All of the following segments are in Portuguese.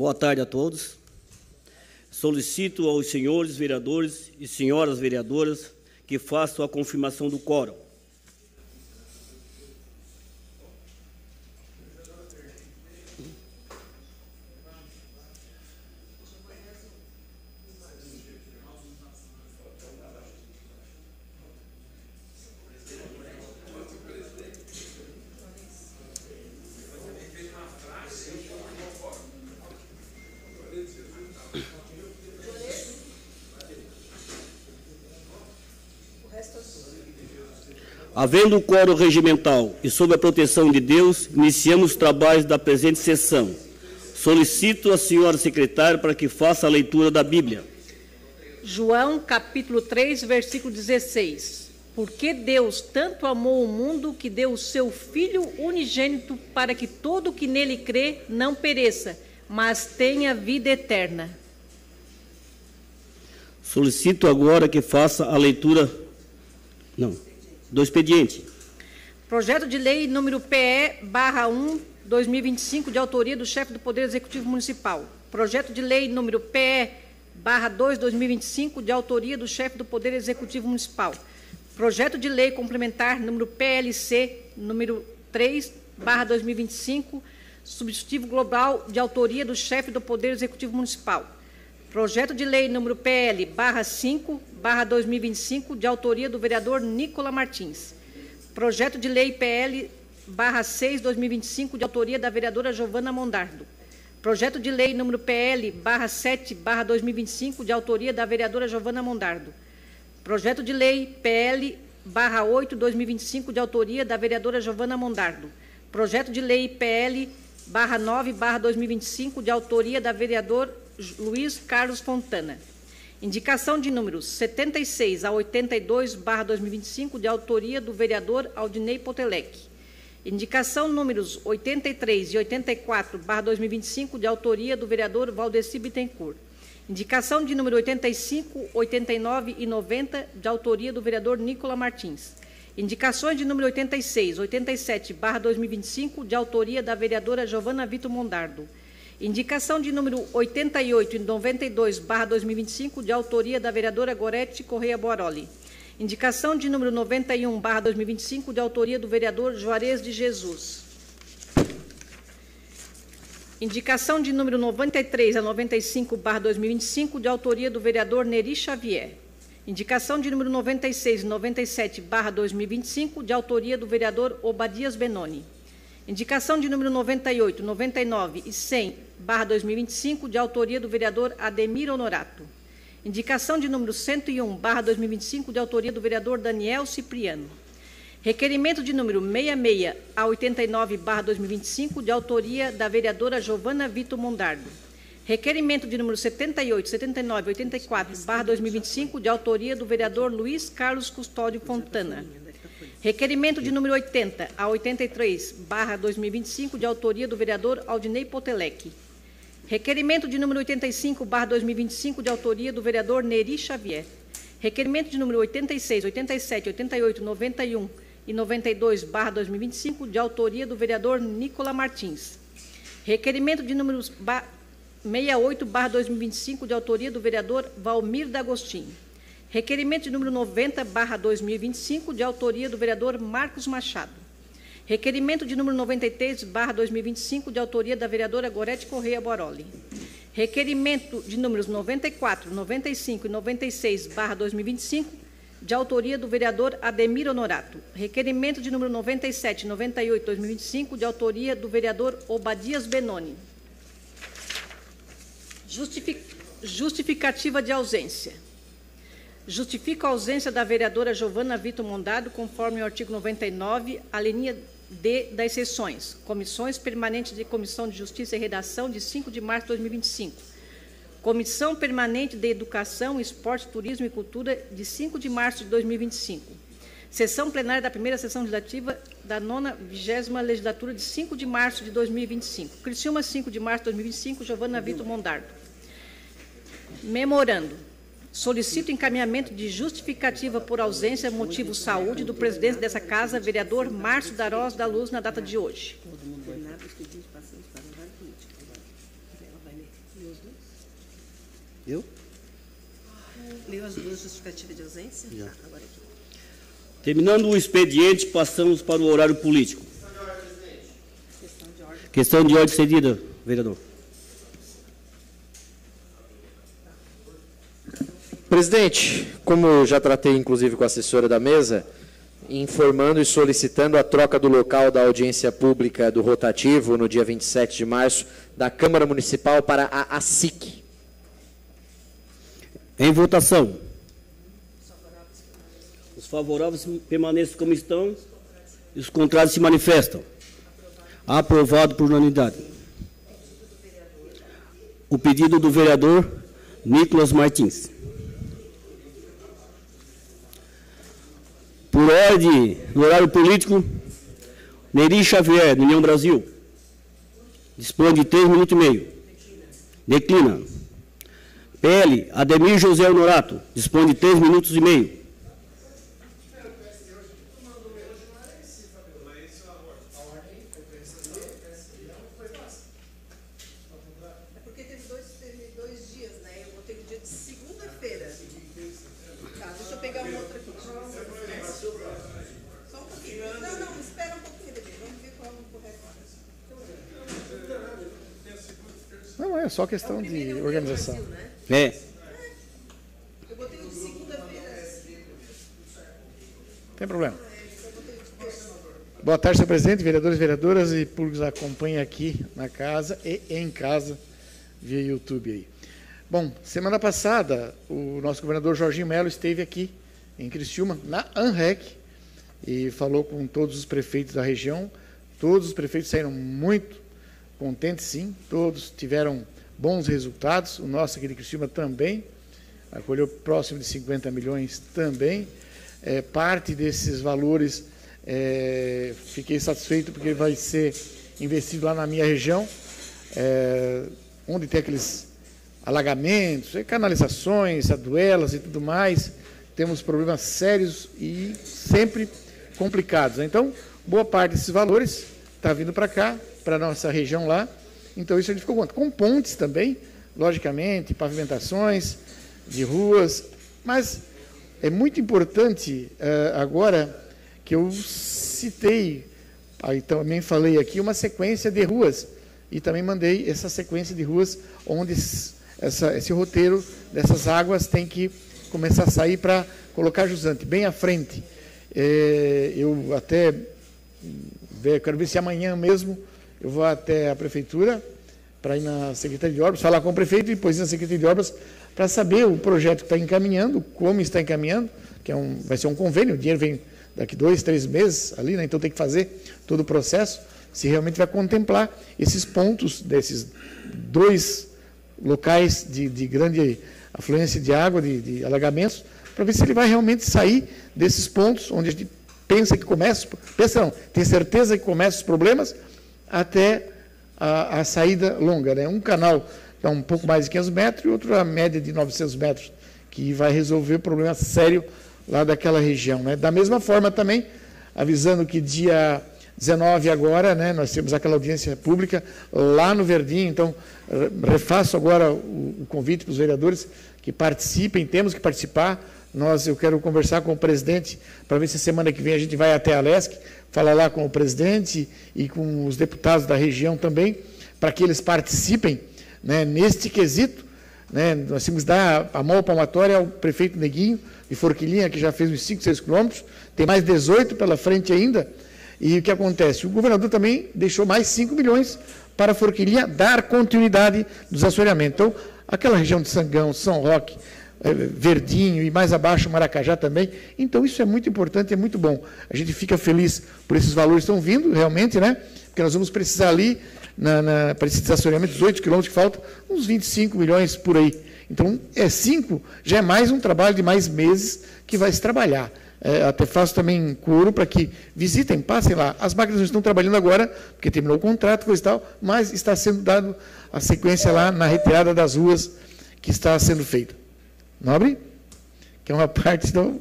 Boa tarde a todos. Solicito aos senhores vereadores e senhoras vereadoras que façam a confirmação do quórum. Havendo o quórum regimental e sob a proteção de Deus, iniciamos os trabalhos da presente sessão. Solicito a senhora secretária para que faça a leitura da Bíblia. João, capítulo 3, versículo 16. Porque Deus tanto amou o mundo que deu o seu Filho unigênito para que todo o que nele crê não pereça, mas tenha vida eterna. Solicito agora que faça a leitura... do expediente. Projeto de lei número PE/1/2025, de autoria do chefe do Poder Executivo Municipal. Projeto de lei número PE/2/2025, de autoria do chefe do Poder Executivo Municipal. Projeto de lei complementar número PLC número 3/2025, substitutivo global, de autoria do chefe do Poder Executivo Municipal. Projeto de lei número PL/5/2025, de autoria do vereador Nicola Martins. Projeto de lei PL/6/2025, de autoria da vereadora Giovana Mondardo. Projeto de lei número PL/7/2025, de autoria da vereadora Giovana Mondardo. Projeto de lei PL/8/2025, de autoria da vereadora Giovana Mondardo. Projeto de lei PL/9/2025, de autoria da vereador Luiz Carlos Fontana. Indicação de números 76 a 82/2025, de autoria do vereador Aldinei Potelec. Indicação números 83 e 84/2025, de autoria do vereador Valdeci Bittencourt. Indicação de número 85, 89 e 90, de autoria do vereador Nicola Martins. Indicações de número 86, 87/2025, de autoria da vereadora Giovana Vitor Mondardo. Indicação de número 88 e 92/2025, de autoria da vereadora Gorete Correia Boroli. Indicação de número 91/2025, de autoria do vereador Juarez de Jesus. Indicação de número 93 a 95/2025, de autoria do vereador Neri Xavier. Indicação de número 96 e 97/2025, de autoria do vereador Obadias Benoni. Indicação de número 98, 99 e 100/2025, de autoria do vereador Ademir Honorato. Indicação de número 101/2025, de autoria do vereador Daniel Cipriano. Requerimento de número 66 a 89/2025, de autoria da vereadora Giovana Vitor Mondardo. Requerimento de número 78, 79 e 84/2025, de autoria do vereador Luiz Carlos Custódio Fontana. Requerimento de número 80 a 83/2025, de autoria do vereador Aldinei Potelec. Requerimento de número 85/2025, de autoria do vereador Neri Xavier. Requerimento de número 86, 87, 88, 91 e 92/2025, de autoria do vereador Nicola Martins. Requerimento de número 68/2025, de autoria do vereador Valmir D'Agostinho. Requerimento de número 90/2025, de autoria do vereador Marcos Machado. Requerimento de número 93/2025, de autoria da vereadora Gorete Correia Boroli. Requerimento de números 94, 95 e 96/2025, de autoria do vereador Ademir Honorato. Requerimento de número 97, 98/2025, de autoria do vereador Obadias Benoni. Justificativa de ausência. Justifico a ausência da vereadora Giovana Vitor Mondardo, conforme o artigo 99, a linha D das sessões. Comissões permanentes de Comissão de Justiça e Redação, de 5 de março de 2025. Comissão Permanente de Educação, Esporte, Turismo e Cultura, de 5 de março de 2025. Sessão plenária da primeira sessão legislativa da 20ª legislatura, de 5 de março de 2025. Criciúma, 5 de março de 2025, Giovana Vitor Mondardo. Memorando. Solicito encaminhamento de justificativa por ausência, motivo saúde, do presidente dessa casa, vereador Márcio Darós da Luz, na data de hoje. Eu? Leu as duas justificativas de ausência? Já. Tá, agora aqui. Terminando o expediente, passamos para o horário político. Questão de ordem. Questão de ordem cedida, vereador. Presidente, como eu já tratei, inclusive, com a assessora da mesa, informando e solicitando a troca do local da audiência pública do rotativo no dia 27 de março da Câmara Municipal para a ASIC. Em votação. Os favoráveis permaneçam como estão e os contrários se manifestam. Aprovado por unanimidade. O pedido do vereador Nicolas Martins. Por ordem do horário político, Neri Xavier, do União Brasil, dispõe de 3 minutos e meio. Declina. PL, Ademir José Honorato, dispõe de 3 minutos e meio. É porque teve dois dias, né? Eu botei o dia de segunda-feira. Tá, deixa eu pegar um outro aqui. Só um pouquinho. Não, espera um pouquinho, bebê. Vamos ver qual é o correto. Não, é só questão de organização. É. Eu botei o de segunda-feira. Não tem problema. Boa tarde, senhor presidente, vereadores e vereadoras e públicos que acompanham aqui na casa e em casa via YouTube aí. Bom, semana passada, o nosso governador Jorginho Melo esteve aqui em Criciúma, na ANREC, e falou com todos os prefeitos da região. Todos os prefeitos saíram muito contentes, sim, todos tiveram bons resultados. O nosso aqui de Criciúma também, acolheu próximo de 50 milhões também. Parte desses valores, fiquei satisfeito porque vai ser investido lá na minha região, onde tem aqueles alagamentos, canalizações, aduelas e tudo mais. Temos problemas sérios e sempre complicados. Então, boa parte desses valores está vindo para cá, para a nossa região lá. Então, isso a gente ficou com pontes também, logicamente, pavimentações de ruas. Mas é muito importante, agora, que eu citei, aí também falei aqui, uma sequência de ruas. E também mandei essa sequência de ruas onde esse roteiro dessas águas tem que começar a sair para colocar jusante, bem à frente. Eu até quero ver se amanhã mesmo eu vou até a prefeitura para ir na Secretaria de Obras, falar com o prefeito e depois ir na Secretaria de Obras para saber o projeto que está encaminhando, como está encaminhando, que vai ser um convênio, o dinheiro vem daqui 2, 3 meses ali, né? Então tem que fazer todo o processo, se realmente vai contemplar esses pontos desses 2 locais de grande afluência de água, de alagamentos, para ver se ele vai realmente sair desses pontos onde a gente pensa que começa, tem certeza que começa os problemas, até a saída longa, né? Um canal dá um pouco mais de 500 metros e outro a média de 900 metros, que vai resolver o problema sério lá daquela região, né? Da mesma forma também, avisando que dia 19 agora, né, nós temos aquela audiência pública lá no Verdinho, então refaço agora o convite para os vereadores que participem, temos que participar. Eu quero conversar com o presidente para ver se semana que vem a gente vai até a Lesc, falar lá com o presidente e com os deputados da região também, para que eles participem, né, neste quesito. Né, nós temos que dar a mão palmatória ao prefeito Neguinho, de Forquilinha, que já fez uns 5, 6 quilômetros, tem mais 18 pela frente ainda. E o que acontece? O governador também deixou mais 5 milhões para a Forquilinha dar continuidade dos assoreamentos. Então, aquela região de Sangão, São Roque, Verdinho e mais abaixo Maracajá também. Então, isso é muito importante, é muito bom. A gente fica feliz por esses valores que estão vindo, realmente, né? Porque nós vamos precisar ali, para esse desassoreamento, 18 quilômetros que faltam, uns 25 milhões por aí. Então, 5 já é mais um trabalho de mais meses que vai se trabalhar. Até faço também coro para que visitem, passem lá. As máquinas não estão trabalhando agora, porque terminou o contrato, coisa e tal, mas está sendo dado a sequência lá na retirada das ruas que está sendo feita. Nobre? Que é uma parte, então...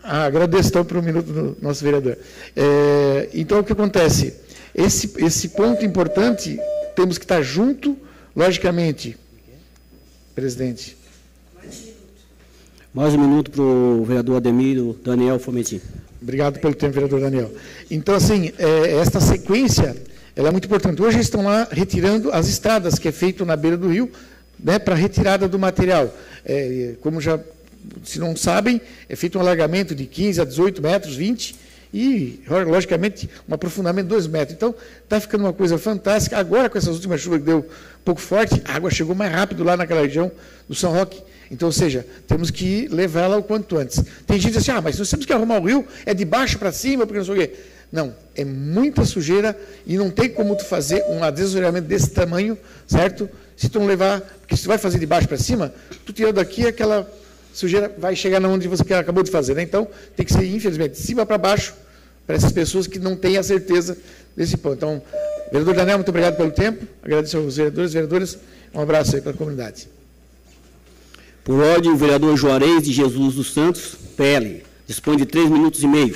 agradeço, então, por um minuto do nosso vereador. Então, o que acontece? Esse ponto importante, temos que estar junto Logicamente, presidente. Mais um minuto para o vereador Ademir Daniel Fomentin. Obrigado pelo tempo, vereador Daniel. Então, assim, esta sequência, ela é muito importante. Hoje eles estão lá retirando as estradas, que é feito na beira do rio, né, para retirada do material. Como já, se não sabem, é feito um alargamento de 15 a 18 metros, 20, e, logicamente, um aprofundamento de 2 metros. Então, está ficando uma coisa fantástica. Agora, com essas últimas chuvas que deu um pouco forte, a água chegou mais rápido lá naquela região do São Roque. Então, ou seja, temos que levá-la o quanto antes. Tem gente que diz assim, mas nós temos que arrumar o rio, é de baixo para cima, porque não sei o quê. Não, é muita sujeira e não tem como tu fazer um desassoreamento desse tamanho, certo? Se tu não levar, porque se tu vai fazer de baixo para cima, tu tirando daqui, aquela sujeira vai chegar na onde você acabou de fazer, né? Então, tem que ser, infelizmente, de cima para baixo, para essas pessoas que não têm a certeza desse ponto. Então, vereador Daniel, muito obrigado pelo tempo, agradeço aos vereadores e vereadoras, um abraço aí para a comunidade. Por ordem, o vereador Juarez de Jesus dos Santos, PL, dispõe de 3 minutos e meio.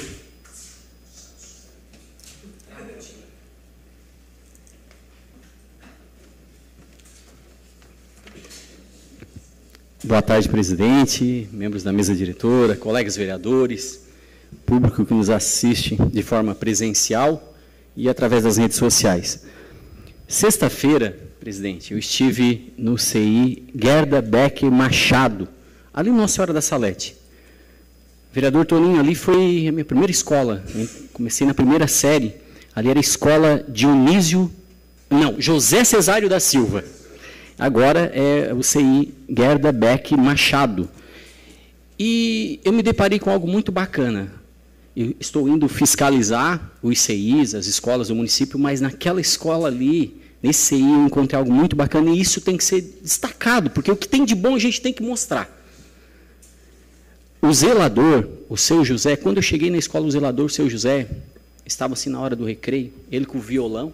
Boa tarde, presidente, membros da mesa diretora, colegas vereadores, público que nos assiste de forma presencial e através das redes sociais. Sexta-feira, presidente, eu estive no CI Gerda Becker Machado, ali no Nossa Senhora da Salete. Vereador Toninho, ali foi a minha primeira escola, eu comecei na primeira série, ali era a escola José Cesário da Silva. Agora é o CI Gerda Becker Machado. E eu me deparei com algo muito bacana. Eu estou indo fiscalizar os CIs, as escolas do município, mas naquela escola ali, nesse CI, eu encontrei algo muito bacana e isso tem que ser destacado, porque o que tem de bom a gente tem que mostrar. O zelador, o seu José, quando eu cheguei na escola, o zelador, o seu José, estava assim na hora do recreio, ele com o violão,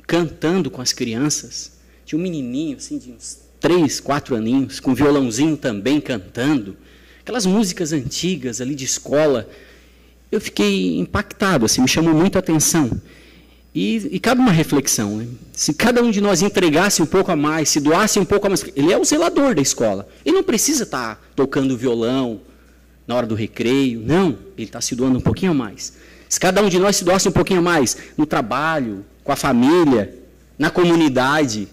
cantando com as crianças. Tinha um menininho, assim, de uns 3, 4 aninhos, com violãozinho também cantando. Aquelas músicas antigas ali de escola. Eu fiquei impactado, assim, me chamou muito a atenção. E cabe uma reflexão, né? Se cada um de nós entregasse um pouco a mais, se doasse um pouco a mais... Ele é o zelador da escola. Ele não precisa estar tocando violão na hora do recreio. Não, ele está se doando um pouquinho a mais. Se cada um de nós se doasse um pouquinho a mais no trabalho, com a família, na comunidade...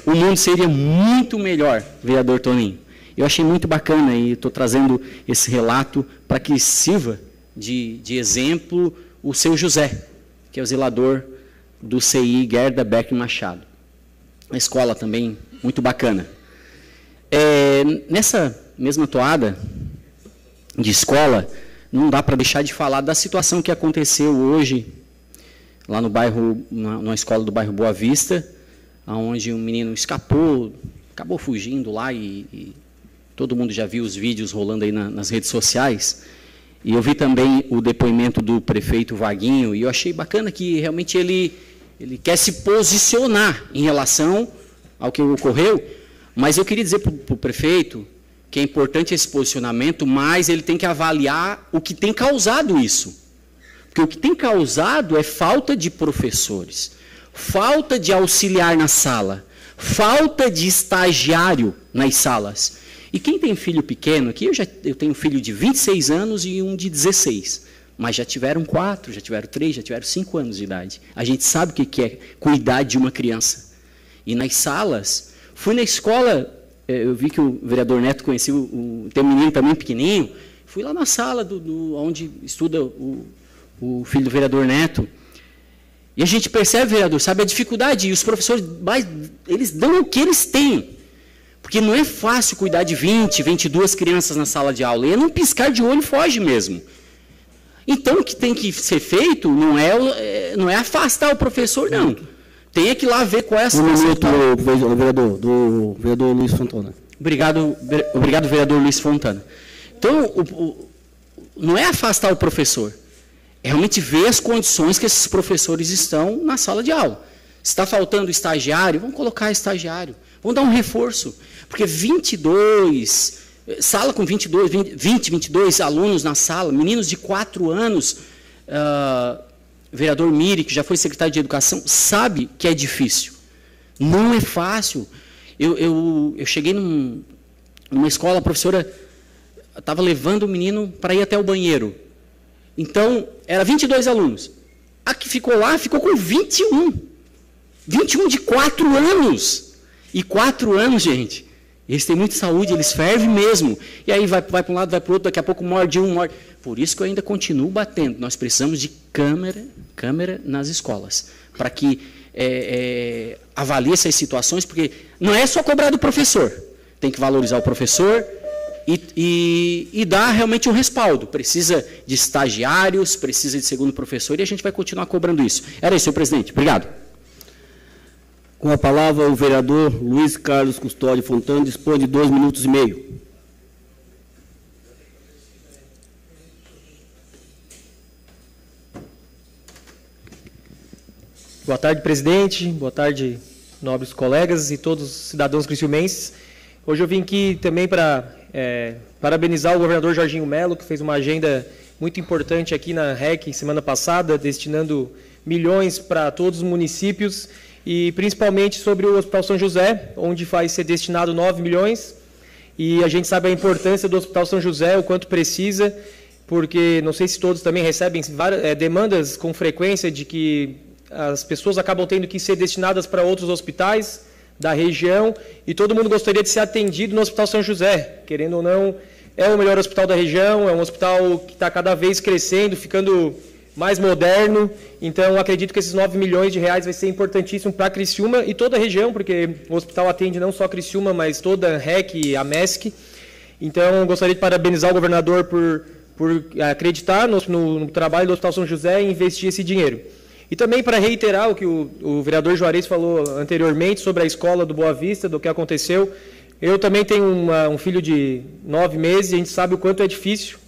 o mundo seria muito melhor, vereador Toninho. Eu achei muito bacana e estou trazendo esse relato para que sirva de exemplo o seu José, que é o zelador do CI Gerda Becker Machado. A escola também muito bacana. Nessa mesma toada de escola, não dá para deixar de falar da situação que aconteceu hoje, lá no bairro, na escola do bairro Boa Vista, onde um menino escapou, acabou fugindo lá e todo mundo já viu os vídeos rolando aí nas redes sociais. E eu vi também o depoimento do prefeito Vaguinho e eu achei bacana que realmente ele quer se posicionar em relação ao que ocorreu, mas eu queria dizer para o prefeito que é importante esse posicionamento, mas ele tem que avaliar o que tem causado isso. Porque o que tem causado é falta de professores, falta de auxiliar na sala, falta de estagiário nas salas. E quem tem filho pequeno aqui, eu tenho um filho de 26 anos e um de 16, mas já tiveram 4, já tiveram 3, já tiveram 5 anos de idade. A gente sabe o que é cuidar de uma criança. E nas salas, fui na escola, eu vi que o vereador Neto conhecia, tem um menino também pequenininho, fui lá na sala onde estuda o filho do vereador Neto. E a gente percebe, vereador, sabe a dificuldade, e os professores, eles dão o que eles têm. Porque não é fácil cuidar de 20, 22 crianças na sala de aula. E num piscar de olho foge mesmo. Então, o que tem que ser feito não é afastar o professor, não. Tem que ir lá ver qual é a situação. Do vereador Luiz Fontana. Obrigado, vereador Luiz Fontana. Então, não é afastar o professor. É realmente ver as condições que esses professores estão na sala de aula. Se está faltando estagiário, vamos colocar estagiário. Vamos dar um reforço. Porque 22, sala com 22 alunos na sala, meninos de 4 anos, vereador Miri, que já foi secretário de Educação, sabe que é difícil. Não é fácil. Eu cheguei numa escola, a professora estava levando o menino para ir até o banheiro. Então, era 22 alunos. A que ficou lá, ficou com 21. 21 de 4 anos. E 4 anos, gente, eles têm muita saúde, eles fervem mesmo. E aí vai para um lado, vai para o outro, daqui a pouco morde um, morde. Por isso que eu ainda continuo batendo. Nós precisamos de câmera nas escolas, para que avalie essas situações, porque não é só cobrar do professor. Tem que valorizar o professor e dar realmente um respaldo. Precisa de estagiários, precisa de segundo professor, e a gente vai continuar cobrando isso. Era isso, senhor presidente. Obrigado. Com a palavra, o vereador Luiz Carlos Custódio Fontana dispõe de 2 minutos e meio. Boa tarde, presidente. Boa tarde, nobres colegas e todos os cidadãos criciumenses. Hoje eu vim aqui também para parabenizar o governador Jorginho Melo, que fez uma agenda muito importante aqui na REC semana passada, destinando milhões para todos os municípios e principalmente sobre o Hospital São José, onde vai ser destinado 9 milhões. E a gente sabe a importância do Hospital São José, o quanto precisa, porque não sei se todos também recebem várias demandas com frequência de que as pessoas acabam tendo que ser destinadas para outros hospitais da região, e todo mundo gostaria de ser atendido no Hospital São José. Querendo ou não, é o melhor hospital da região, é um hospital que está cada vez crescendo, ficando mais moderno. Então, acredito que esses 9 milhões de reais vai ser importantíssimo para Criciúma e toda a região, porque o hospital atende não só Criciúma, mas toda a REC e a MESC. Então, gostaria de parabenizar o governador por acreditar no trabalho do Hospital São José e investir esse dinheiro. E também para reiterar o que o vereador Juarez falou anteriormente sobre a escola do Boa Vista, do que aconteceu. Eu também tenho um filho de 9 meses e a gente sabe o quanto é difícil.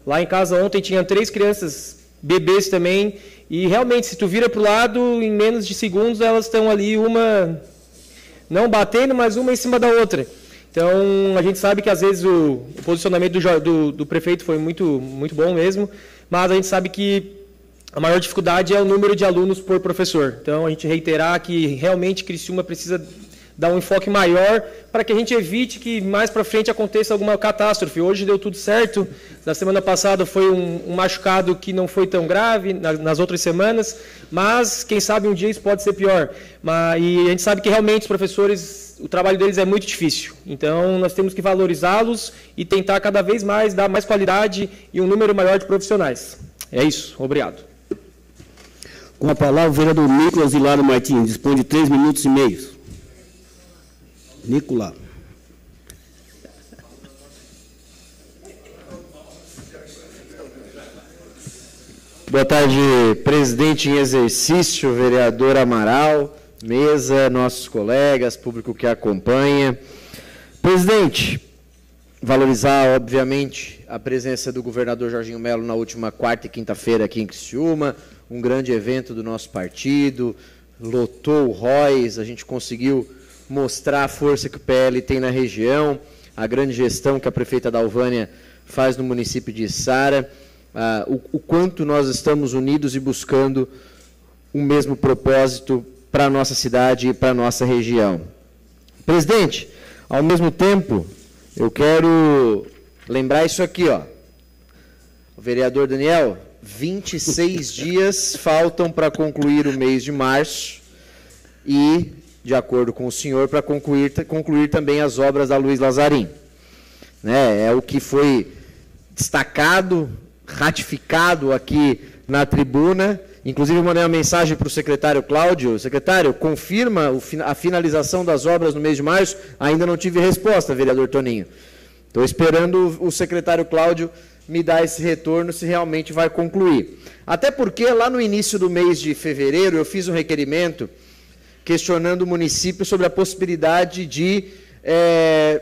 Lá em casa ontem tinha 3 crianças, bebês também, e realmente se tu vira para o lado, em menos de segundos elas estão ali, uma não batendo, mas uma em cima da outra. Então a gente sabe que às vezes o posicionamento do prefeito foi muito bom mesmo, mas a gente sabe que a maior dificuldade é o número de alunos por professor. Então, a gente reiterar que realmente Criciúma precisa dar um enfoque maior para que a gente evite que mais para frente aconteça alguma catástrofe. Hoje deu tudo certo. Na semana passada foi um machucado que não foi tão grave, nas outras semanas, mas quem sabe um dia isso pode ser pior. E a gente sabe que realmente os professores, o trabalho deles é muito difícil. Então, nós temos que valorizá-los e tentar cada vez mais dar mais qualidade e um número maior de profissionais. É isso. Obrigado. Com a palavra, o vereador Nicolas Hilário Martins dispõe de 3 minutos e meio. Nicolas. Boa tarde, presidente em exercício, vereador Amaral, mesa, nossos colegas, público que acompanha. Presidente, valorizar, obviamente, a presença do governador Jorginho Melo na última quarta e quinta-feira aqui em Criciúma, um grande evento do nosso partido, lotou o Rois, a gente conseguiu mostrar a força que o PL tem na região, a grande gestão que a prefeita Dalvânia faz no município de Içara, o quanto nós estamos unidos e buscando o mesmo propósito para a nossa cidade e para a nossa região. Presidente, ao mesmo tempo, eu quero lembrar isso aqui, ó. O vereador Daniel, 26 dias faltam para concluir o mês de março e, de acordo com o senhor, para concluir também as obras da Luiz Lazarim. Né? É o que foi destacado, ratificado aqui na tribuna. Inclusive, eu mandei uma mensagem para o secretário Cláudio. Secretário, confirma a finalização das obras no mês de março? Ainda não tive resposta, vereador Toninho. Estou esperando o secretário Cláudio me dar esse retorno se realmente vai concluir. Até porque, lá no início do mês de fevereiro, eu fiz um requerimento questionando o município sobre a possibilidade de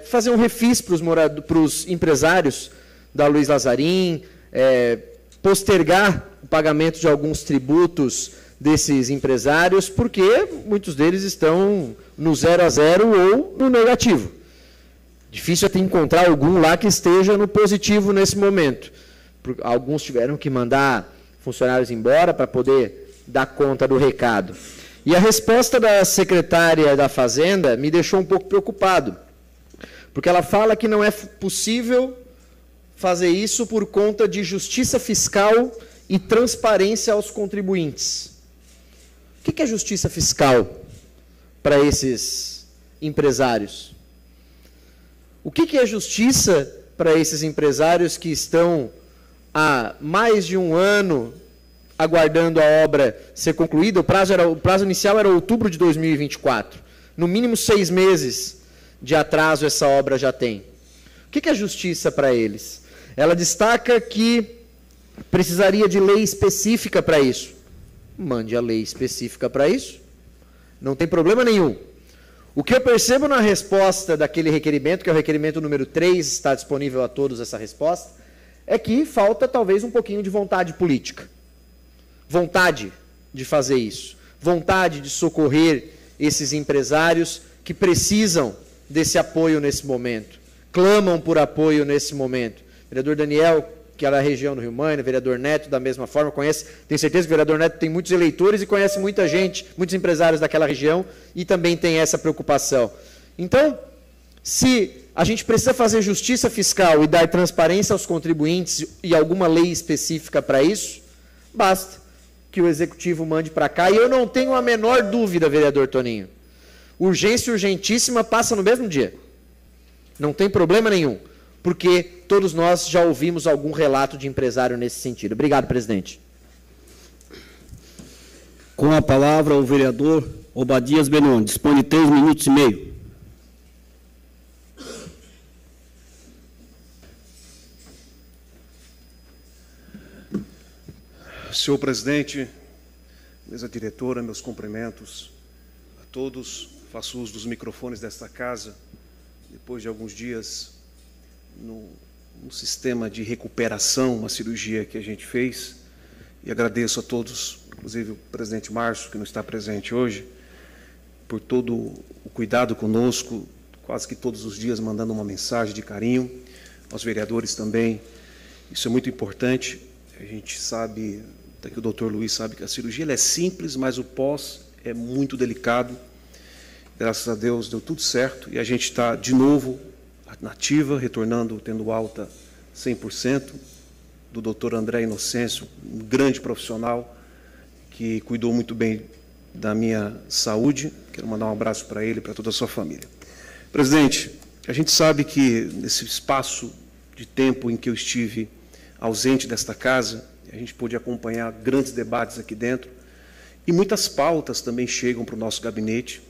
fazer um refis para os empresários da Luiz Lazarim, postergar o pagamento de alguns tributos desses empresários, porque muitos deles estão no 0 a 0 ou no negativo. Difícil até encontrar algum lá que esteja no positivo nesse momento. Alguns tiveram que mandar funcionários embora para poder dar conta do recado. E a resposta da secretária da Fazenda me deixou um pouco preocupado, porque ela fala que não é possível fazer isso por conta de justiça fiscal e transparência aos contribuintes. O que é justiça fiscal para esses empresários? O que é justiça para esses empresários que estão há mais de um ano aguardando a obra ser concluída? O prazo inicial era outubro de 2024. No mínimo 6 meses de atraso essa obra já tem. O que é justiça para eles? Ela destaca que precisaria de lei específica para isso. Mande a lei específica para isso. Não tem problema nenhum. O que eu percebo na resposta daquele requerimento, que é o requerimento número 3, está disponível a todos essa resposta, é que falta talvez um pouquinho de vontade política. Vontade de fazer isso. Vontade de socorrer esses empresários que precisam desse apoio nesse momento. Clamam por apoio nesse momento. Vereador Daniel, que é da região do Rio Maina, vereador Neto, da mesma forma, conhece, tenho certeza que o vereador Neto tem muitos eleitores e conhece muita gente, muitos empresários daquela região e também tem essa preocupação. Então, se a gente precisa fazer justiça fiscal e dar transparência aos contribuintes e alguma lei específica para isso, basta que o Executivo mande para cá. E eu não tenho a menor dúvida, vereador Toninho, urgência urgentíssima passa no mesmo dia. Não tem problema nenhum, porque todos nós já ouvimos algum relato de empresário nesse sentido. Obrigado, presidente. Com a palavra, o vereador Obadias Benon. Dispõe de 3 minutos e meio. Senhor presidente, mesa diretora, meus cumprimentos a todos. Faço uso dos microfones desta casa, depois de alguns dias no sistema de recuperação, uma cirurgia que a gente fez, e agradeço a todos, inclusive o presidente Márcio, que não está presente hoje, por todo o cuidado conosco, quase que todos os dias mandando uma mensagem de carinho, aos vereadores também. Isso é muito importante. A gente sabe, até que o doutor Luiz sabe, que a cirurgia ela é simples, mas o pós é muito delicado. Graças a Deus deu tudo certo, e a gente está de novo nativa, retornando, tendo alta 100%, do doutor André Inocêncio, um grande profissional, que cuidou muito bem da minha saúde. Quero mandar um abraço para ele e para toda a sua família. Presidente, a gente sabe que nesse espaço de tempo em que eu estive ausente desta casa, a gente pôde acompanhar grandes debates aqui dentro, e muitas pautas também chegam para o nosso gabinete,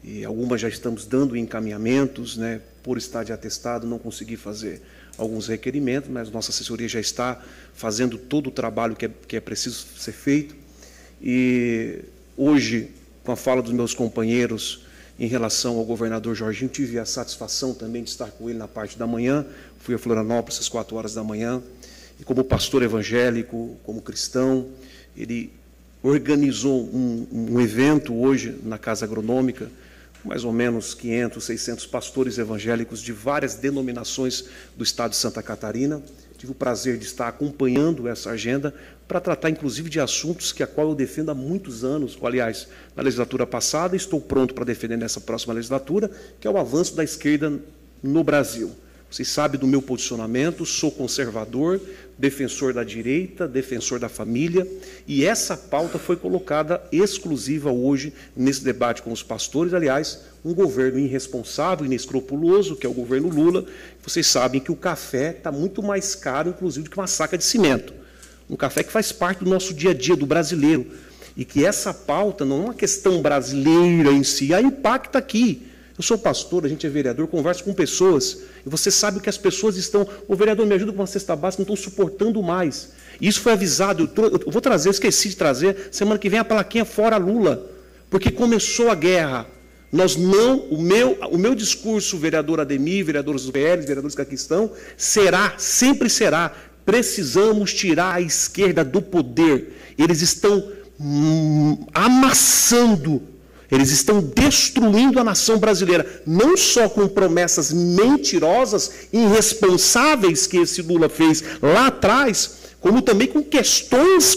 e algumas já estamos dando encaminhamentos, né, por estar de atestado, não consegui fazer alguns requerimentos, mas nossa assessoria já está fazendo todo o trabalho que é preciso ser feito. E hoje, com a fala dos meus companheiros em relação ao governador Jorginho, tive a satisfação também de estar com ele na parte da manhã, fui a Florianópolis às 4 horas da manhã, e como pastor evangélico, como cristão, ele organizou um evento hoje na Casa Agronômica, mais ou menos 500, 600 pastores evangélicos de várias denominações do estado de Santa Catarina. Tive o prazer de estar acompanhando essa agenda para tratar, inclusive, de assuntos que a qual eu defendo há muitos anos, aliás, na legislatura passada, e estou pronto para defender nessa próxima legislatura, que é o avanço da esquerda no Brasil. Vocês sabem do meu posicionamento, sou conservador, defensor da direita, defensor da família, e essa pauta foi colocada exclusiva hoje nesse debate com os pastores. Aliás, um governo irresponsável, inescrupuloso, que é o governo Lula. Vocês sabem que o café está muito mais caro, inclusive, do que uma saca de cimento. Um café que faz parte do nosso dia a dia, do brasileiro, e que essa pauta não é uma questão brasileira em si, ela impacta aqui. Eu sou pastor, a gente é vereador, converso com pessoas, e você sabe que as pessoas estão, o vereador, me ajuda com uma cesta básica, não estão suportando mais. E isso foi avisado, eu vou trazer, eu esqueci de trazer, semana que vem a plaquinha fora Lula, porque começou a guerra. Nós não, o meu discurso, vereador Ademir, vereadores do PL, vereadores que aqui estão, será, sempre será, precisamos tirar a esquerda do poder. Eles estão amassando, eles estão destruindo a nação brasileira, não só com promessas mentirosas, irresponsáveis que esse Lula fez lá atrás, como também com questões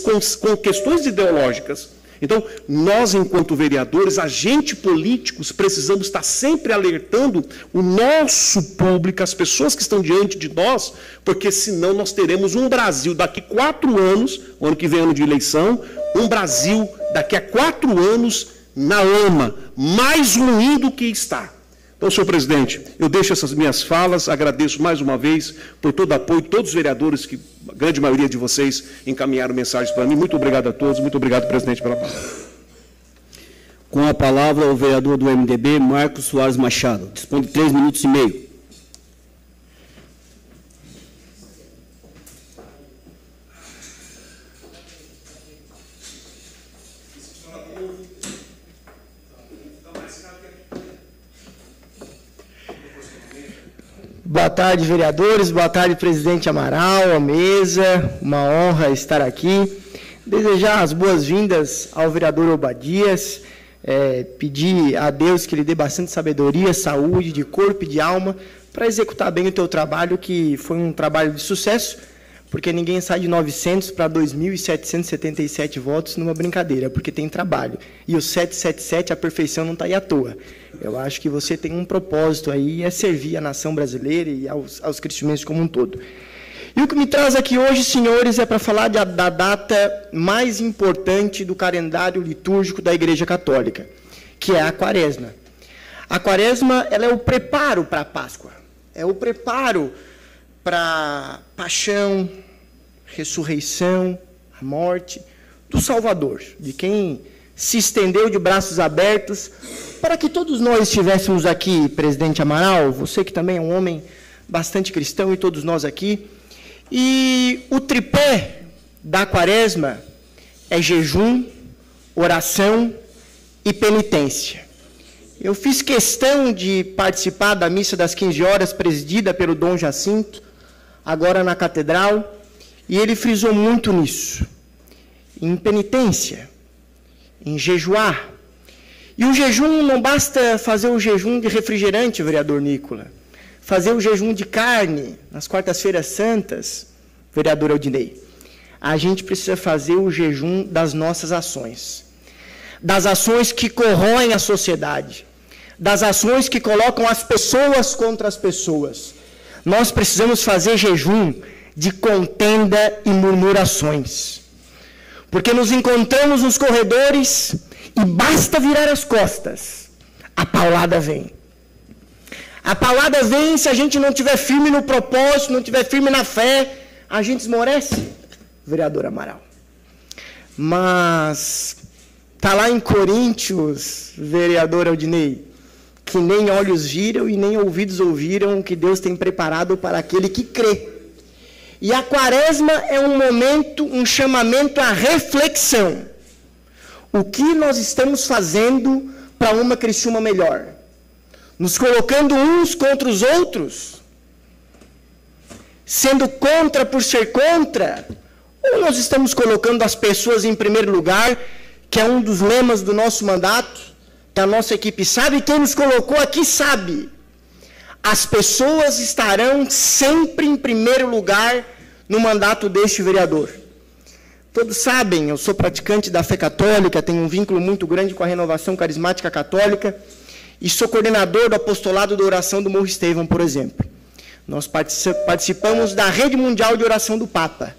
ideológicas. Então, nós, enquanto vereadores, agentes políticos, precisamos estar sempre alertando o nosso público, as pessoas que estão diante de nós, porque senão nós teremos um Brasil daqui 4 anos, o ano que vem ano de eleição, um Brasil daqui a 4 anos na lama, mais ruim do que está. Então, senhor presidente, eu deixo essas minhas falas, agradeço mais uma vez por todo o apoio, todos os vereadores, que a grande maioria de vocês encaminharam mensagens para mim. Muito obrigado a todos, muito obrigado, presidente, pela palavra. Com a palavra, o vereador do MDB, Marcos Soares Machado. Dispõe de 3 minutos e meio. Boa tarde, vereadores. Boa tarde, presidente Amaral, a mesa. Uma honra estar aqui. Desejar as boas-vindas ao vereador Obadias. Pedir a Deus que lhe dê bastante sabedoria, saúde, de corpo e de alma, para executar bem o teu trabalho, que foi um trabalho de sucesso, porque ninguém sai de 900 para 2.777 votos numa brincadeira, porque tem trabalho. E o 777, a perfeição não está aí à toa. Eu acho que você tem um propósito aí, é servir a nação brasileira e aos cristianos como um todo. E o que me traz aqui hoje, senhores, é para falar da data mais importante do calendário litúrgico da Igreja Católica, que é a Quaresma. A Quaresma, ela é o preparo para a Páscoa, é o preparo para a paixão, ressurreição, a morte do Salvador, de quem se estendeu de braços abertos para que todos nós estivéssemos aqui, presidente Amaral, você que também é um homem bastante cristão, e todos nós aqui. E o tripé da Quaresma é jejum, oração e penitência. Eu fiz questão de participar da missa das 15 horas, presidida pelo Dom Jacinto, agora na Catedral, e ele frisou muito nisso, em penitência, em jejuar. E o jejum não basta fazer o jejum de refrigerante, vereador Nicola, fazer o jejum de carne nas quartas-feiras santas, vereador Aldinei. A gente precisa fazer o jejum das nossas ações, das ações que corroem a sociedade, das ações que colocam as pessoas contra as pessoas. Nós precisamos fazer jejum de contenda e murmurações, porque nos encontramos nos corredores e basta virar as costas, a paulada vem. A paulada vem se a gente não estiver firme no propósito, não estiver firme na fé, a gente esmorece, vereador Amaral. Mas está lá em Coríntios, vereador Aldinei, que nem olhos viram e nem ouvidos ouviram o que Deus tem preparado para aquele que crê. E a Quaresma é um momento, um chamamento à reflexão. O que nós estamos fazendo para uma Criciúma melhor? Nos colocando uns contra os outros? Sendo contra por ser contra? Ou nós estamos colocando as pessoas em primeiro lugar, que é um dos lemas do nosso mandato, que a nossa equipe sabe, quem nos colocou aqui sabe. As pessoas estarão sempre em primeiro lugar no mandato deste vereador. Todos sabem, eu sou praticante da fé católica, tenho um vínculo muito grande com a renovação carismática católica e sou coordenador do apostolado da oração do Morro Estevão, por exemplo. Nós participamos da Rede Mundial de Oração do Papa.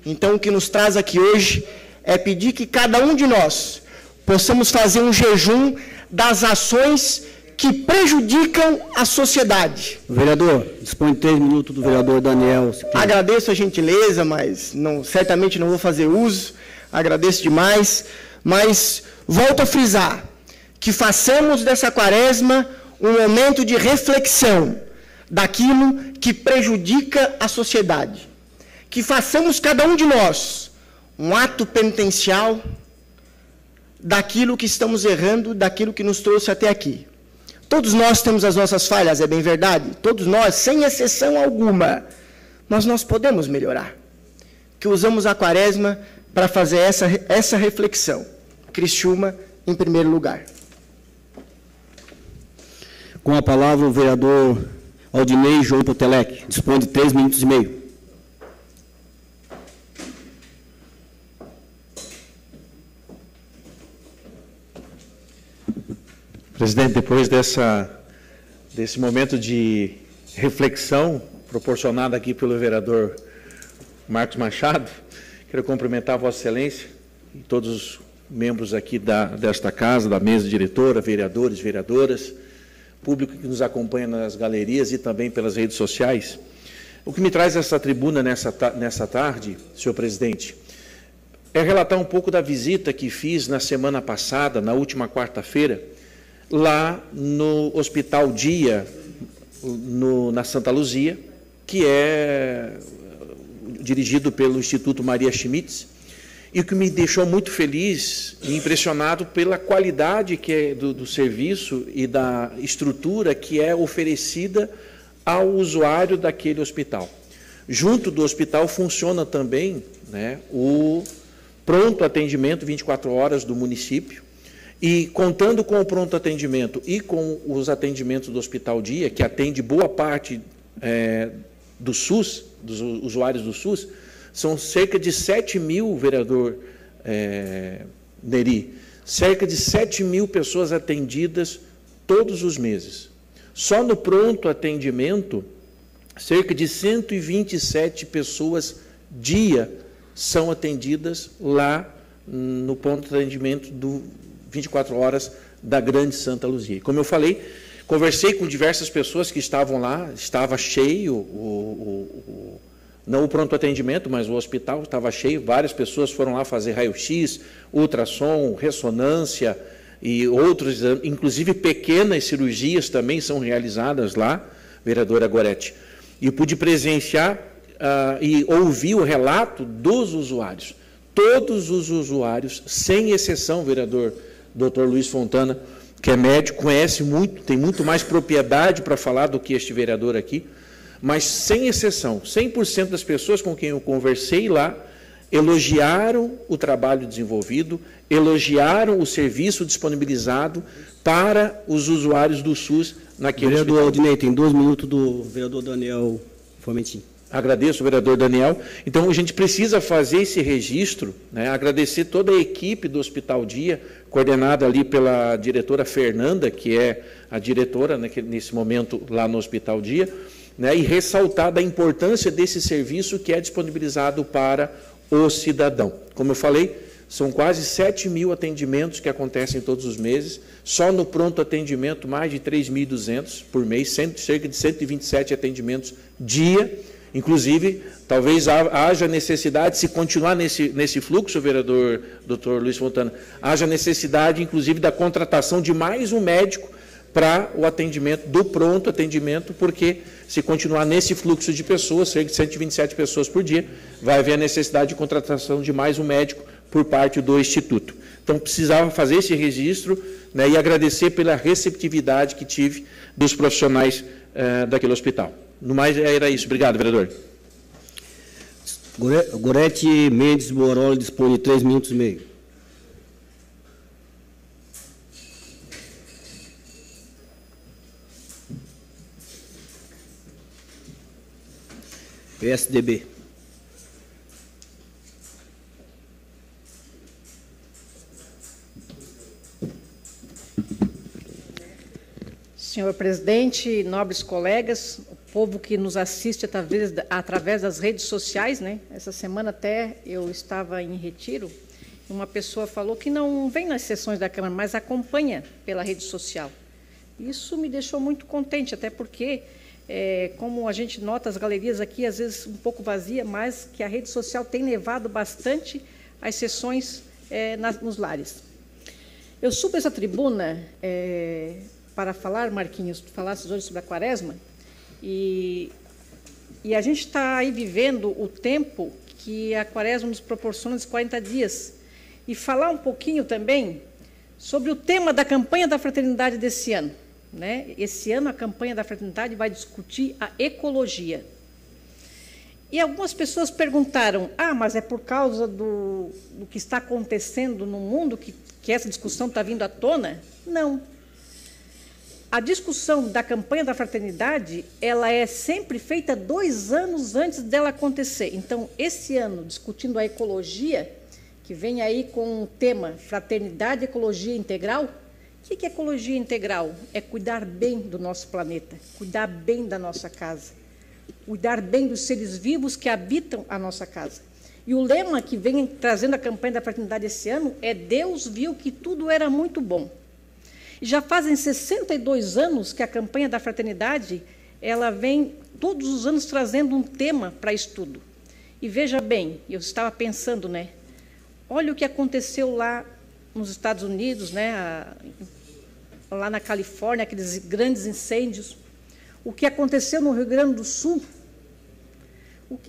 Então, o que nos traz aqui hoje é pedir que cada um de nós possamos fazer um jejum das ações que prejudicam a sociedade. Vereador, dispõe de 3 minutos do vereador Daniel. Agradeço a gentileza, mas certamente não vou fazer uso. Agradeço demais. Mas volto a frisar que façamos dessa Quaresma um momento de reflexão daquilo que prejudica a sociedade. Que façamos cada um de nós um ato penitencial daquilo que estamos errando, daquilo que nos trouxe até aqui. Todos nós temos as nossas falhas, é bem verdade. Todos nós, sem exceção alguma, mas nós podemos melhorar. Que usamos a Quaresma para fazer essa reflexão. Criciúma em primeiro lugar. Com a palavra o vereador Aldinei João Potelec. Dispõe de 3 minutos e meio. Presidente, depois desse momento de reflexão proporcionado aqui pelo vereador Marcos Machado, quero cumprimentar a Vossa Excelência e todos os membros aqui desta casa, da mesa diretora, vereadores, vereadoras, público que nos acompanha nas galerias e também pelas redes sociais. O que me traz essa tribuna nessa tarde, senhor presidente, é relatar um pouco da visita que fiz na semana passada, na última quarta-feira, lá no Hospital Dia, na Santa Luzia, que é dirigido pelo Instituto Maria Schmitz, e o que me deixou muito feliz e impressionado pela qualidade que é do serviço e da estrutura que é oferecida ao usuário daquele hospital. Junto do hospital funciona também, né, o pronto atendimento 24 horas do município, e contando com o pronto atendimento e com os atendimentos do Hospital Dia, que atende boa parte do SUS, dos usuários do SUS, são cerca de 7 mil, vereador Neri, cerca de 7 mil pessoas atendidas todos os meses. Só no pronto atendimento, cerca de 127 pessoas dia são atendidas lá no ponto de atendimento do 24 horas da Grande Santa Luzia. Como eu falei, conversei com diversas pessoas que estavam lá, estava cheio, não o pronto atendimento, mas o hospital estava cheio, várias pessoas foram lá fazer raio-x, ultrassom, ressonância e outros, inclusive pequenas cirurgias também são realizadas lá, vereadora Goretti. E pude presenciar e ouvir o relato dos usuários. Todos os usuários, sem exceção, vereador Dr. Luiz Fontana, que é médico, conhece muito, tem muito mais propriedade para falar do que este vereador aqui, mas sem exceção, 100% das pessoas com quem eu conversei lá elogiaram o trabalho desenvolvido, elogiaram o serviço disponibilizado para os usuários do SUS naquele vereador hospital. Aldinei, tem 2 minutos do vereador Daniel Fomentin. Agradeço, vereador Daniel. Então, a gente precisa fazer esse registro, né, agradecer toda a equipe do Hospital Dia, coordenada ali pela diretora Fernanda, que é a diretora, né, nesse momento lá no Hospital Dia, né, e ressaltar da importância desse serviço que é disponibilizado para o cidadão. Como eu falei, são quase 7 mil atendimentos que acontecem todos os meses, só no pronto atendimento mais de 3.200 por mês, cerca de 127 atendimentos dia. Inclusive, talvez haja necessidade, se continuar nesse fluxo, vereador Dr. Luiz Fontana, haja necessidade, inclusive, da contratação de mais um médico para o atendimento, do pronto atendimento, porque se continuar nesse fluxo de pessoas, cerca de 127 pessoas por dia, vai haver a necessidade de contratação de mais um médico por parte do Instituto. Então, precisava fazer esse registro, né, e agradecer pela receptividade que tive dos profissionais daquele hospital. No mais, era isso. Obrigado, vereador. Gorete Mendes Boroli dispõe de 3 minutos e meio. PSDB. Senhor presidente, nobres colegas, o povo que nos assiste através das redes sociais, né? Essa semana até eu estava em retiro, uma pessoa falou que não vem nas sessões da Câmara, mas acompanha pela rede social. Isso me deixou muito contente, até porque, como a gente nota as galerias aqui, às vezes um pouco vazia, mas que a rede social tem levado bastante as sessões nos lares. Eu subo essa tribuna para falar, Marquinhos, tu falasses hoje sobre a Quaresma, e a gente está aí vivendo o tempo que a Quaresma nos proporciona, os 40 dias, e falar um pouquinho também sobre o tema da campanha da fraternidade desse ano. Né? Esse ano a campanha da fraternidade vai discutir a ecologia. E algumas pessoas perguntaram, mas é por causa do que está acontecendo no mundo que essa discussão está vindo à tona? Não. A discussão da campanha da fraternidade, ela é sempre feita 2 anos antes dela acontecer. Então, esse ano, discutindo a ecologia, que vem aí com o tema Fraternidade e Ecologia Integral, O que é ecologia integral? É cuidar bem do nosso planeta, cuidar bem da nossa casa, cuidar bem dos seres vivos que habitam a nossa casa. E o lema que vem trazendo a campanha da fraternidade esse ano é Deus viu que tudo era muito bom. E já fazem 62 anos que a campanha da fraternidade ela vem todos os anos trazendo um tema para estudo. E veja bem, eu estava pensando, né? Olha o que aconteceu lá nos Estados Unidos, né? Lá na Califórnia, aqueles grandes incêndios. O que aconteceu no Rio Grande do Sul.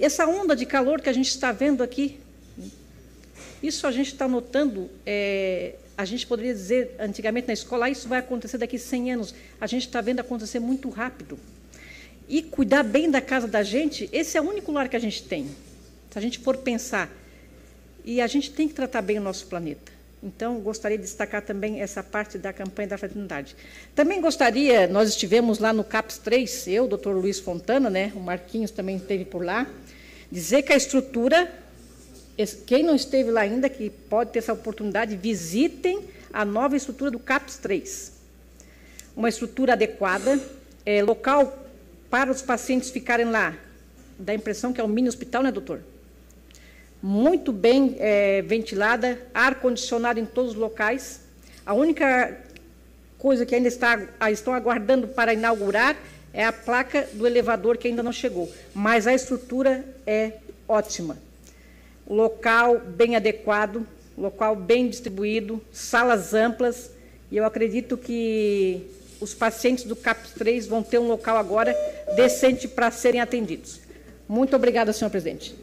Essa onda de calor que a gente está vendo aqui, isso a gente está notando, a gente poderia dizer antigamente na escola, isso vai acontecer daqui a 100 anos. A gente está vendo acontecer muito rápido. E cuidar bem da casa da gente, esse é o único lar que a gente tem. Se a gente for pensar, e a gente tem que tratar bem o nosso planeta. Então, gostaria de destacar também essa parte da campanha da fraternidade. Também gostaria, nós estivemos lá no CAPS 3, eu, Dr. Luiz Fontana, né, o Marquinhos também esteve por lá, dizer que a estrutura, quem não esteve lá ainda, que pode ter essa oportunidade, visitem a nova estrutura do CAPS 3. Uma estrutura adequada, local para os pacientes ficarem lá, dá a impressão que é um mini hospital, né, doutor? Muito bem ventilada, ar-condicionado em todos os locais. A única coisa que ainda estão aguardando para inaugurar é a placa do elevador, que ainda não chegou. Mas a estrutura é ótima. O local bem adequado, local bem distribuído, salas amplas, e eu acredito que os pacientes do CAPS 3 vão ter um local agora decente para serem atendidos. Muito obrigada, senhor presidente.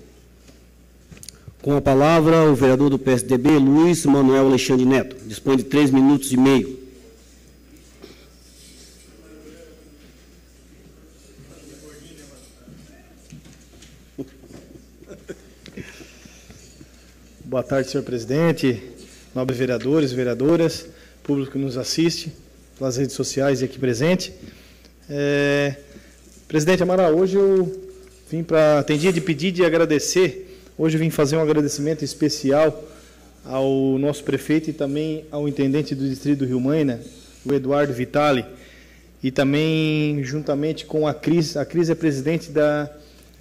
Com a palavra, o vereador do PSDB, Luiz Manuel Alexandre Neto. Dispõe de 3 minutos e meio. Boa tarde, senhor presidente, nobres vereadores e vereadoras, público que nos assiste, pelas redes sociais e aqui presente. Presidente Amaral, hoje eu vim tem dia de pedir e agradecer. Hoje eu vim fazer um agradecimento especial ao nosso prefeito e também ao intendente do distrito do Rio Maina, o Eduardo Vitali, e também juntamente com a Cris. A Cris é presidente da...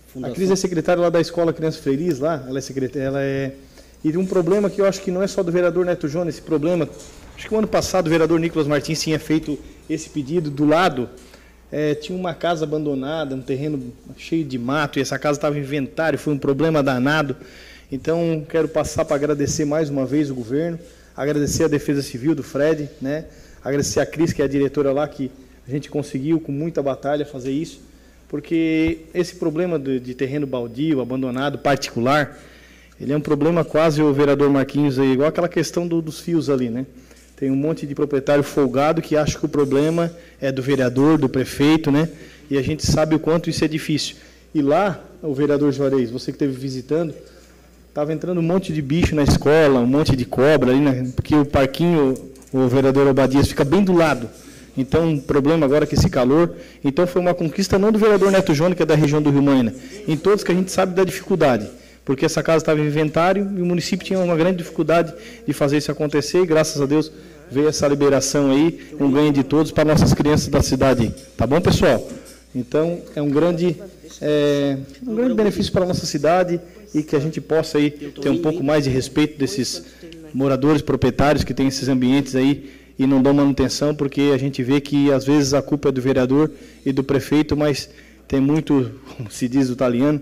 Fundação. A Cris é secretária lá da Escola Criança Feliz, lá, ela é secretária, E um problema que eu acho que não é só do vereador Neto Jones, esse problema... Acho que o ano passado o vereador Nicolas Martins tinha feito esse pedido do lado... tinha uma casa abandonada, um terreno cheio de mato, e essa casa estava em inventário, foi um problema danado. Então, quero passar para agradecer mais uma vez o governo, agradecer a Defesa Civil do Fred, né? Agradecer a Cris, que é a diretora lá, que a gente conseguiu com muita batalha fazer isso, porque esse problema de terreno baldio, abandonado, particular, ele é um problema quase, o vereador Marquinhos, igual aquela questão dos fios ali, né? Tem um monte de proprietário folgado que acha que o problema é do vereador, do prefeito, né? E a gente sabe o quanto isso é difícil. E lá, o vereador Juarez, você que esteve visitando, estava entrando um monte de bicho na escola, um monte de cobra ali, né? Porque o parquinho, o vereador Obadias, fica bem do lado. Então, um problema agora com esse calor. Então, foi uma conquista não do vereador Neto Jônio, que é da região do Rio Maina, em todos que a gente sabe da dificuldade. Porque essa casa estava em inventário e o município tinha uma grande dificuldade de fazer isso acontecer, e graças a Deus veio essa liberação aí, um ganho de todos para nossas crianças da cidade. Tá bom, pessoal? Então, é um grande benefício para a nossa cidade, e que a gente possa aí ter um pouco mais de respeito desses moradores, proprietários que têm esses ambientes aí e não dão manutenção, porque a gente vê que às vezes a culpa é do vereador e do prefeito, mas tem muito, como se diz o italiano,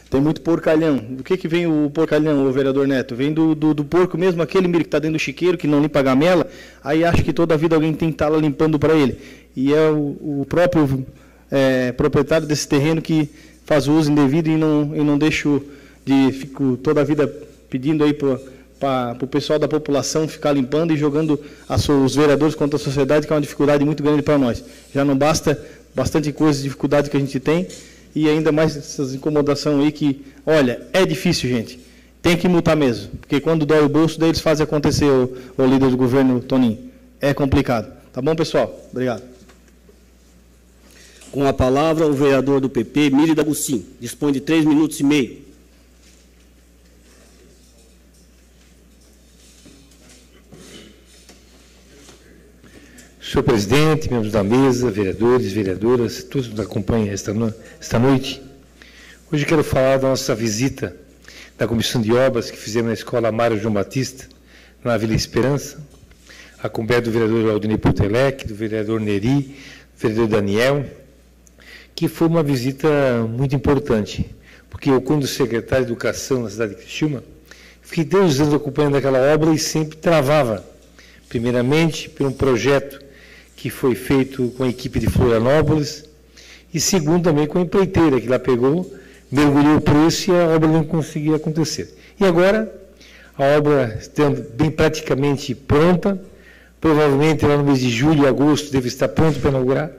tem muito porcalhão. Do que vem o porcalhão, o vereador Neto? Vem do porco mesmo, aquele que está dentro do chiqueiro, que não limpa a gamela, aí acha que toda a vida alguém tem que estar lá limpando para ele. E é o próprio proprietário desse terreno que faz o uso indevido e não deixa fico toda a vida pedindo aí para o pessoal da população ficar limpando e jogando os vereadores contra a sociedade, que é uma dificuldade muito grande para nós. Já não basta bastante coisa, dificuldade que a gente tem, e ainda mais essas incomodações aí que, olha, é difícil, gente. Tem que multar mesmo, porque quando dói o bolso, daí eles fazem acontecer, o líder do governo, Toninho. É complicado. Tá bom, pessoal? Obrigado. Com a palavra, o vereador do PP, Mírida Agostinho. Dispõe de 3 minutos e meio. Senhor presidente, membros da mesa, vereadores, vereadoras, todos que nos acompanham esta noite. Hoje quero falar da nossa visita da Comissão de Obras que fizemos na Escola Mário João Batista, na Vila Esperança, acompanhado do vereador Aldinei Potelec, do vereador Neri, do vereador Daniel, que foi uma visita muito importante, porque eu, quando secretário de Educação na cidade de Criciúma, fiquei 2 anos acompanhando aquela obra e sempre travava, primeiramente, por um projeto que foi feito com a equipe de Florianópolis, e segundo, também com a empreiteira, que lá pegou, mergulhou o preço e a obra não conseguia acontecer. E agora, a obra está bem praticamente pronta, provavelmente lá no mês de julho e agosto deve estar pronto para inaugurar,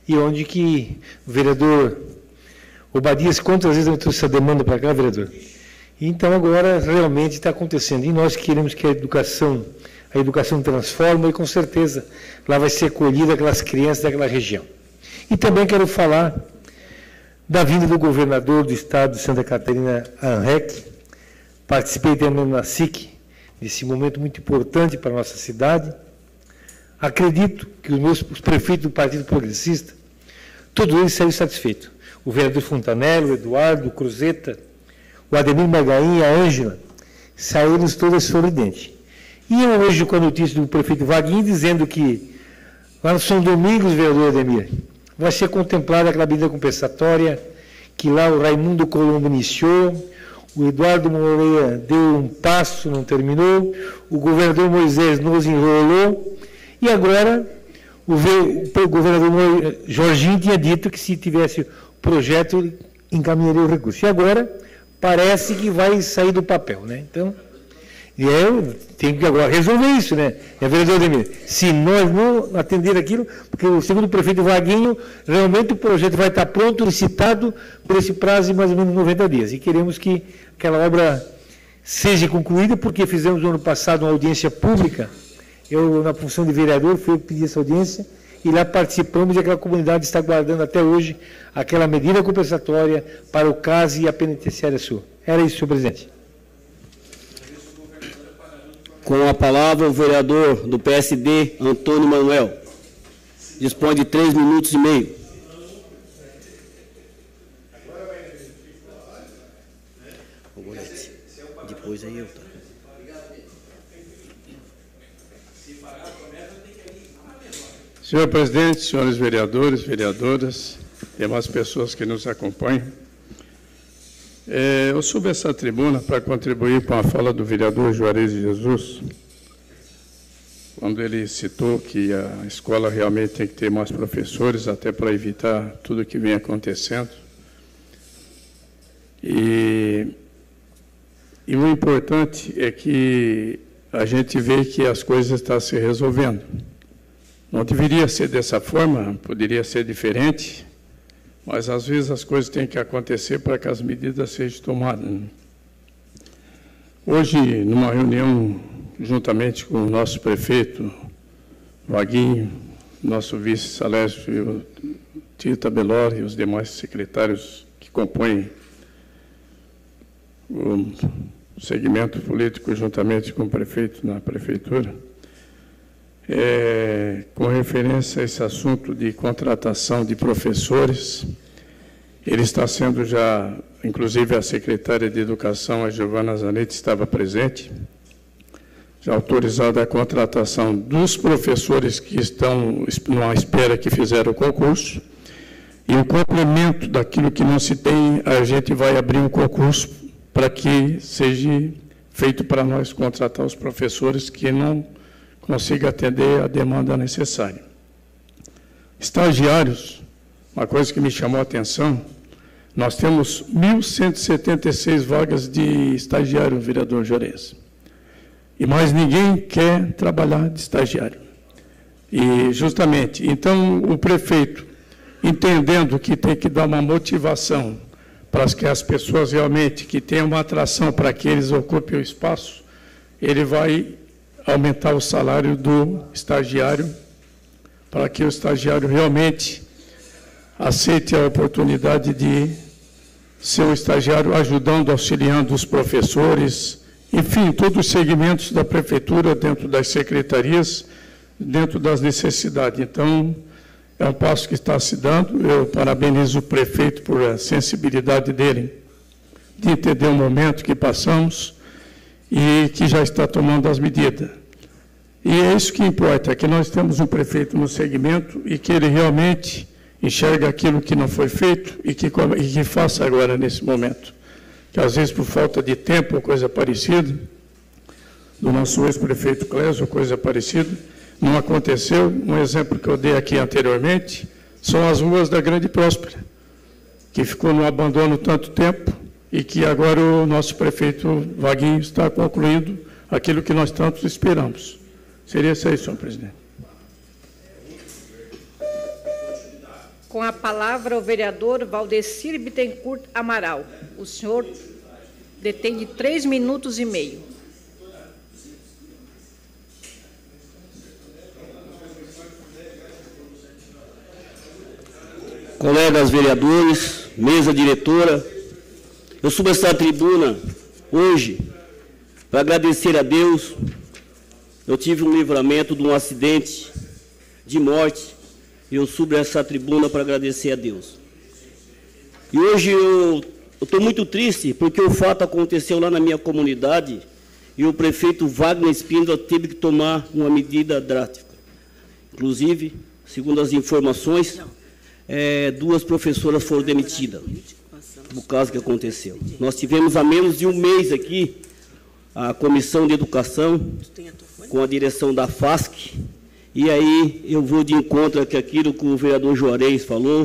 e onde que o vereador Obadias, quantas vezes eu trouxe essa demanda para cá, vereador? Então, agora, realmente está acontecendo. E nós queremos que a educação transforma e, com certeza, lá vai ser acolhida aquelas crianças daquela região. E também quero falar da vinda do governador do estado de Santa Catarina, Anrec. Participei também na SIC, nesse momento muito importante para a nossa cidade. Acredito que os prefeitos do Partido Progressista, todos eles saíram satisfeitos. O vereador Fontanello, o Eduardo, o Cruzeta, o Ademir Magain, a Ângela, saíram todas sorridentes. E eu hoje com a notícia do prefeito Vaguinho dizendo que lá no São Domingos, vereador Ademir, vai ser contemplada aquela medida compensatória que lá o Raimundo Colombo iniciou, o Eduardo Moreira deu um passo, não terminou, o governador Moisés nos enrolou, e agora o governador Jorginho tinha dito que se tivesse o projeto, encaminharia o recurso. E agora parece que vai sair do papel, né? Então, eu tenho que agora resolver isso, né? Vereador Ademir, se nós não atender aquilo, porque segundo o prefeito Vaguinho, realmente o projeto vai estar pronto, licitado, por esse prazo de mais ou menos 90 dias. E queremos que aquela obra seja concluída, porque fizemos no ano passado uma audiência pública. Eu, na função de vereador, fui pedir essa audiência, e lá participamos, e aquela comunidade está guardando até hoje aquela medida compensatória para o CAS e a Penitenciária Sul. Era isso, senhor presidente. Com a palavra, o vereador do PSD, Antônio Manuel. Dispõe de 3 minutos e meio. Depois aí eu, tá? Senhor presidente, senhores vereadores, vereadoras, demais pessoas que nos acompanham, eu subo essa tribuna para contribuir com a fala do vereador Juarez de Jesus, quando ele citou que a escola realmente tem que ter mais professores, até para evitar tudo o que vem acontecendo. E o importante é que a gente vê que as coisas estão se resolvendo. Não deveria ser dessa forma, poderia ser diferente, mas às vezes as coisas têm que acontecer para que as medidas sejam tomadas. Hoje, numa reunião, juntamente com o nosso prefeito, Vaguinho, nosso vice Salésio Tita Belor e os demais secretários que compõem o segmento político, juntamente com o prefeito na prefeitura, com referência a esse assunto de contratação de professores, ele está sendo já, inclusive a secretária de Educação, a Giovana Zanetti, estava presente, já autorizada a contratação dos professores que estão numa espera que fizeram o concurso, e o complemento daquilo que não se tem, a gente vai abrir um concurso para que seja feito para nós contratar os professores que não consiga atender a demanda necessária. Estagiários, uma coisa que me chamou a atenção, nós temos 1.176 vagas de estagiário, vereador Juarez. E mais ninguém quer trabalhar de estagiário. E justamente, então o prefeito, entendendo que tem que dar uma motivação para que as pessoas realmente que tenham uma atração para que eles ocupem o espaço, ele vai aumentar o salário do estagiário, para que o estagiário realmente aceite a oportunidade de ser um estagiário ajudando, auxiliando os professores, enfim, todos os segmentos da prefeitura, dentro das secretarias, dentro das necessidades. Então, é um passo que está se dando. Eu parabenizo o prefeito por a sensibilidade dele de entender o momento que passamos e que já está tomando as medidas. E é isso que importa, é que nós temos um prefeito no segmento e que ele realmente enxerga aquilo que não foi feito e que faça agora, nesse momento. Que às vezes, por falta de tempo ou coisa parecida, do nosso ex-prefeito Clésio, ou coisa parecida, não aconteceu. Um exemplo que eu dei aqui anteriormente são as ruas da Grande Próspera, que ficou no abandono tanto tempo e que agora o nosso prefeito Vaguinho está concluindo aquilo que nós tanto esperamos. Seria isso aí, senhor presidente. Com a palavra o vereador Valdecir Bittencourt Amaral. O senhor detém de 3 minutos e meio. Colegas vereadores, mesa diretora, eu subo essa tribuna hoje para agradecer a Deus. Eu tive um livramento de um acidente de morte e eu subo essa tribuna para agradecer a Deus. E hoje eu estou muito triste porque o fato aconteceu lá na minha comunidade e o prefeito Wagner Espíndola teve que tomar uma medida drástica. Inclusive, segundo as informações, 2 professoras foram demitidas no caso que aconteceu. Nós tivemos há menos de um mês aqui a Comissão de Educação com a direção da FASC, e aí eu vou de encontro àquilo que o vereador Juarez falou,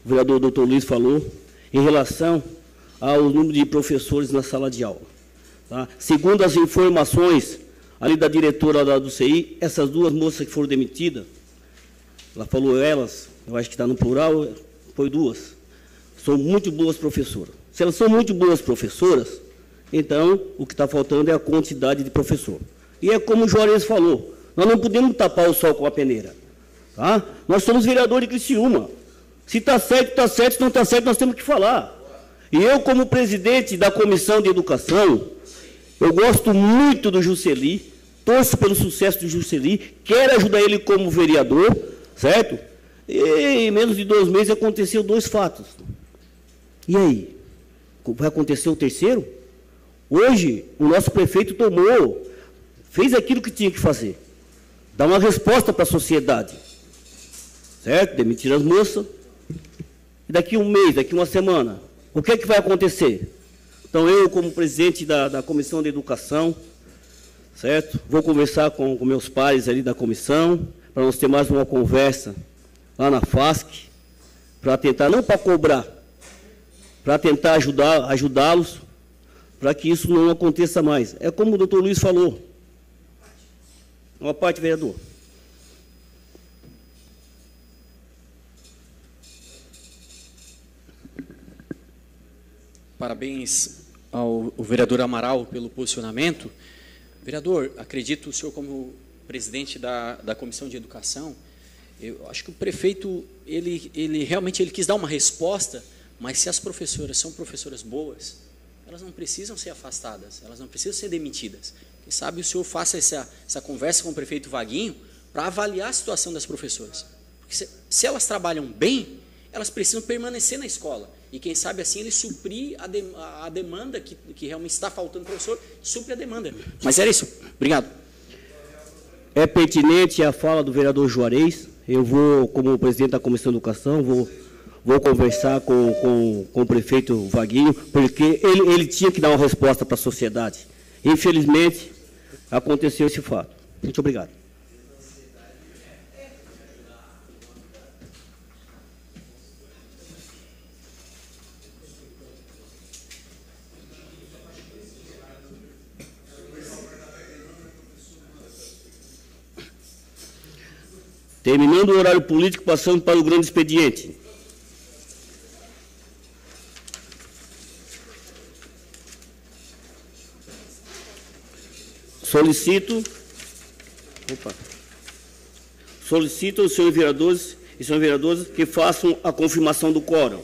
o vereador Dr. Luiz falou, em relação ao número de professores na sala de aula. Tá? Segundo as informações ali da diretora do CI, essas 2 moças que foram demitidas, ela falou elas, eu acho que está no plural, foi 2, são muito boas professoras. Se elas são muito boas professoras, então o que está faltando é a quantidade de professor. E é como o Juarez falou, nós não podemos tapar o sol com a peneira. Tá? Nós somos vereadores de Criciúma. Se está certo, está certo. Se não está certo, nós temos que falar. E eu, como presidente da Comissão de Educação, eu gosto muito do Jusceli, torço pelo sucesso do Jusceli, quero ajudar ele como vereador, certo? E em menos de 2 meses aconteceu 2 fatos. E aí? Vai acontecer o terceiro? Hoje, o nosso prefeito fez aquilo que tinha que fazer. Dar uma resposta para a sociedade. Certo? Demitir as moças. E daqui um mês, daqui uma semana, o que é que vai acontecer? Então, eu, como presidente da Comissão de Educação, certo? Vou conversar com meus pares ali da comissão, para nós ter mais uma conversa lá na FASC, para tentar, não para cobrar, para tentar ajudá-los, para que isso não aconteça mais. É como o doutor Luiz falou. Uma parte, vereador. Parabéns ao vereador Amaral pelo posicionamento. Vereador, acredito o senhor como presidente da Comissão de Educação, eu acho que o prefeito, ele realmente quis dar uma resposta, mas se as professoras são professoras boas, elas não precisam ser afastadas, elas não precisam ser demitidas. Quem sabe o senhor faça essa conversa com o prefeito Vaguinho para avaliar a situação das professoras. Porque se elas trabalham bem, elas precisam permanecer na escola. E quem sabe assim ele suprir a demanda que realmente está faltando professor, supre a demanda. Mas era isso. Obrigado. É pertinente a fala do vereador Juarez. Eu vou, como presidente da Comissão de Educação, vou conversar com o prefeito Vaguinho, porque ele tinha que dar uma resposta para a sociedade. Infelizmente, aconteceu esse fato. Muito obrigado. Terminando o horário político, passando para o grande expediente. Solicito aos senhores vereadores e senhores vereadoras que façam a confirmação do quórum.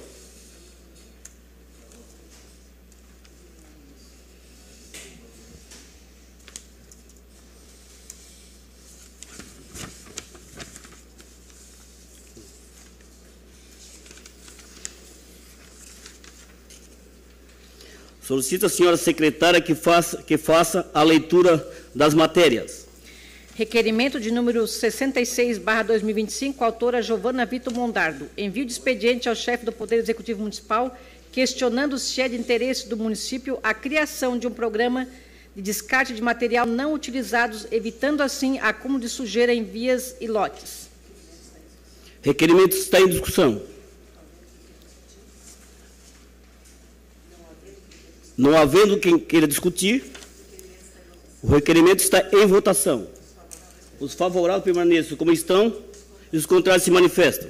Solicito a senhora secretária que faça a leitura das matérias. Requerimento de número 66/2025, autora Giovana Vitor Mondardo. Envio de expediente ao chefe do Poder Executivo Municipal, questionando se é de interesse do município a criação de um programa de descarte de material não utilizados, evitando assim acúmulo de sujeira em vias e lotes. Requerimento está em discussão. Não havendo quem queira discutir, o requerimento está em votação. Os favoráveis permaneçam como estão e os contrários se manifestam.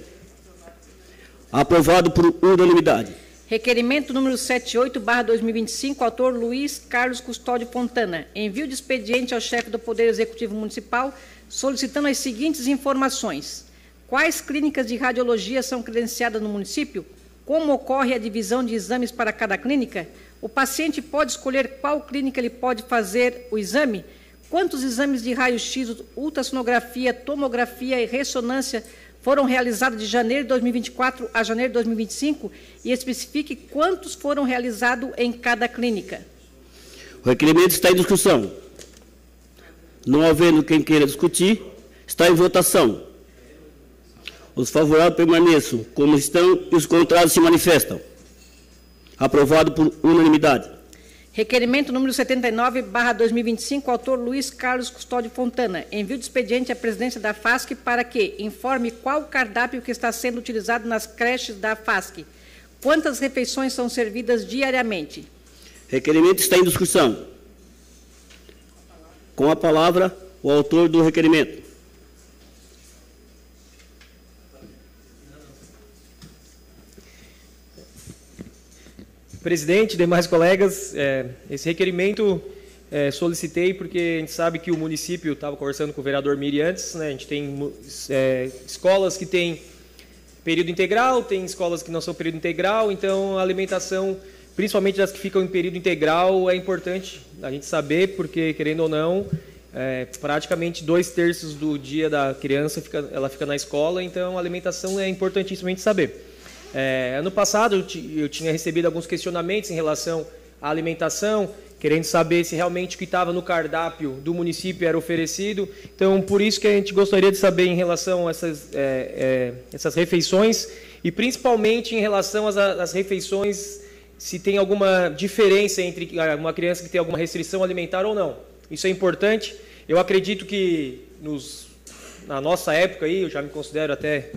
Aprovado por unanimidade. Requerimento número 78/2025, autor Luiz Carlos Custódio Fontana. Envio de expediente ao chefe do Poder Executivo Municipal, solicitando as seguintes informações. Quais clínicas de radiologia são credenciadas no município? Como ocorre a divisão de exames para cada clínica? O paciente pode escolher qual clínica ele pode fazer o exame? Quantos exames de raio-x, ultrassonografia, tomografia e ressonância foram realizados de janeiro de 2024 a janeiro de 2025? E especifique quantos foram realizados em cada clínica. O requerimento está em discussão. Não havendo quem queira discutir, está em votação. Os favoráveis permaneçam como estão e os contrários se manifestam. Aprovado por unanimidade. Requerimento número 79/2025, autor Luiz Carlos Custódio Fontana. Envio de expediente à presidência da FASC para que informe qual cardápio que está sendo utilizado nas creches da FASC. Quantas refeições são servidas diariamente? Requerimento está em discussão. Com a palavra, o autor do requerimento. Presidente, demais colegas, esse requerimento solicitei porque a gente sabe que o município, estava conversando com o vereador Miri antes, né, a gente tem escolas que têm período integral, tem escolas que não são período integral, então a alimentação, principalmente das que ficam em período integral, é importante a gente saber, porque, querendo ou não, praticamente 2/3 do dia da criança ela fica na escola, então a alimentação é importantíssima a gente saber. Ano passado eu tinha recebido alguns questionamentos em relação à alimentação, querendo saber se realmente o que estava no cardápio do município era oferecido. Então, por isso que a gente gostaria de saber em relação a essas refeições e principalmente em relação às refeições, se tem alguma diferença entre uma criança que tem alguma restrição alimentar ou não. Isso é importante. Eu acredito que na nossa época, aí, eu já me considero até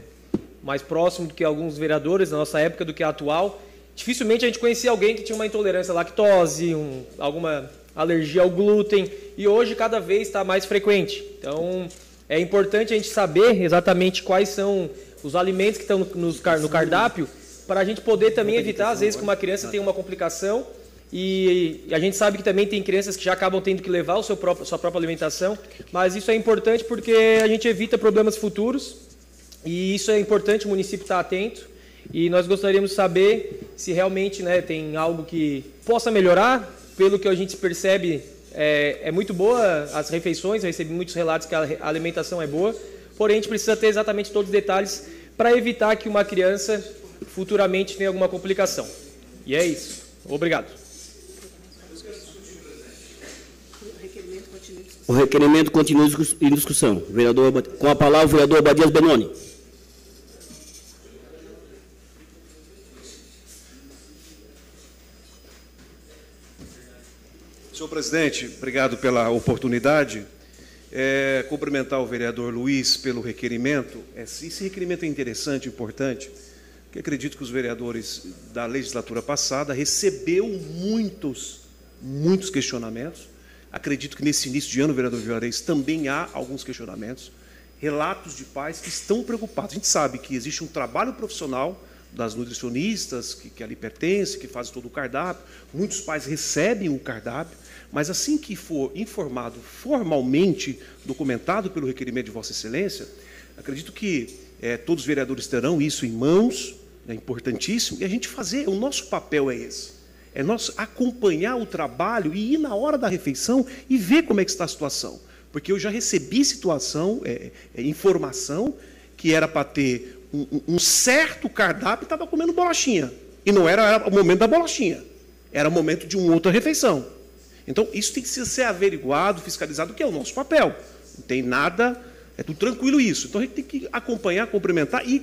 mais próximo do que alguns vereadores na nossa época do que a atual, dificilmente a gente conhecia alguém que tinha uma intolerância à lactose, alguma alergia ao glúten, e hoje cada vez está mais frequente. Então, é importante a gente saber exatamente quais são os alimentos que estão no cardápio, para a gente poder também evitar, às vezes, que uma criança tenha uma complicação, e a gente sabe que também tem crianças que já acabam tendo que levar sua própria alimentação, mas isso é importante porque a gente evita problemas futuros. E isso é importante, o município está atento, e nós gostaríamos de saber se realmente, né, tem algo que possa melhorar. Pelo que a gente percebe, é muito boa as refeições, eu recebi muitos relatos que a alimentação é boa, porém a gente precisa ter exatamente todos os detalhes para evitar que uma criança futuramente tenha alguma complicação. E é isso. Obrigado. O requerimento continua em discussão. Com a palavra, o vereador Abadias Benoni. Senhor presidente, obrigado pela oportunidade. Cumprimentar o vereador Luiz pelo requerimento. Esse requerimento é interessante, importante, porque acredito que os vereadores da legislatura passada recebeu muitos questionamentos. Acredito que nesse início de ano, vereador Juarez, também há alguns questionamentos, relatos de pais que estão preocupados. A gente sabe que existe um trabalho profissional das nutricionistas, que ali pertence, que fazem todo o cardápio. Muitos pais recebem o cardápio, mas assim que for informado formalmente, documentado pelo requerimento de Vossa Excelência, acredito que todos os vereadores terão isso em mãos, é importantíssimo, e a gente fazer, o nosso papel é esse. É nós acompanhar o trabalho e ir na hora da refeição e ver como é que está a situação. Porque eu já recebi informação que era para ter um certo cardápio e estava comendo bolachinha. E não era o momento da bolachinha. Era momento de uma outra refeição. Então, isso tem que ser averiguado, fiscalizado, que é o nosso papel. Não tem nada, é tudo tranquilo isso. Então, a gente tem que acompanhar, cumprimentar e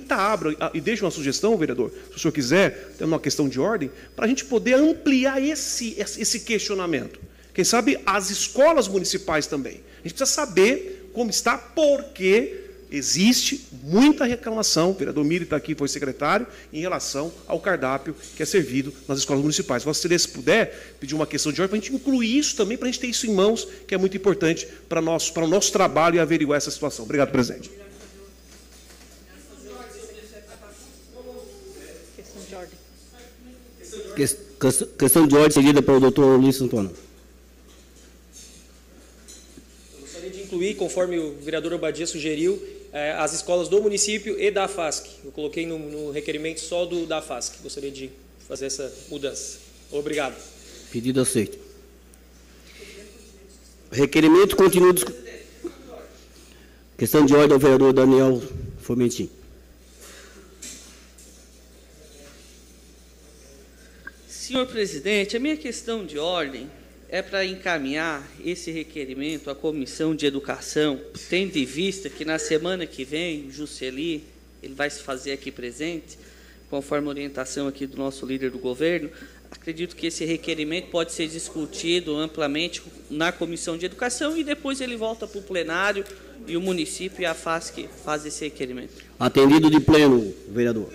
e deixa uma sugestão, vereador, se o senhor quiser, tem uma questão de ordem, para a gente poder ampliar esse questionamento. Quem sabe as escolas municipais também. A gente precisa saber como está, porque existe muita reclamação, o vereador Miri está aqui, foi secretário, em relação ao cardápio que é servido nas escolas municipais. Vossa Excelência, se puder pedir uma questão de ordem, para a gente incluir isso também, para a gente ter isso em mãos, que é muito importante para o nosso trabalho e averiguar essa situação. Obrigado, presidente. Questão de ordem. Questão de ordem seguida pelo doutor Luiz Santana. Gostaria de incluir, conforme o vereador Obadia sugeriu, as escolas do município e da FASC. Eu coloquei no requerimento só da FASC. Gostaria de fazer essa mudança. Obrigado. Pedido aceito. Requerimento continua. Questão de ordem ao vereador Daniel Fomentin. Senhor presidente, a minha questão de ordem é para encaminhar esse requerimento à Comissão de Educação, tendo em vista que na semana que vem, Jusceli, ele vai se fazer aqui presente, conforme a orientação aqui do nosso líder do governo. Acredito que esse requerimento pode ser discutido amplamente na Comissão de Educação e depois ele volta para o plenário e o município e a FASC faz esse requerimento. Atendido de pleno, vereador.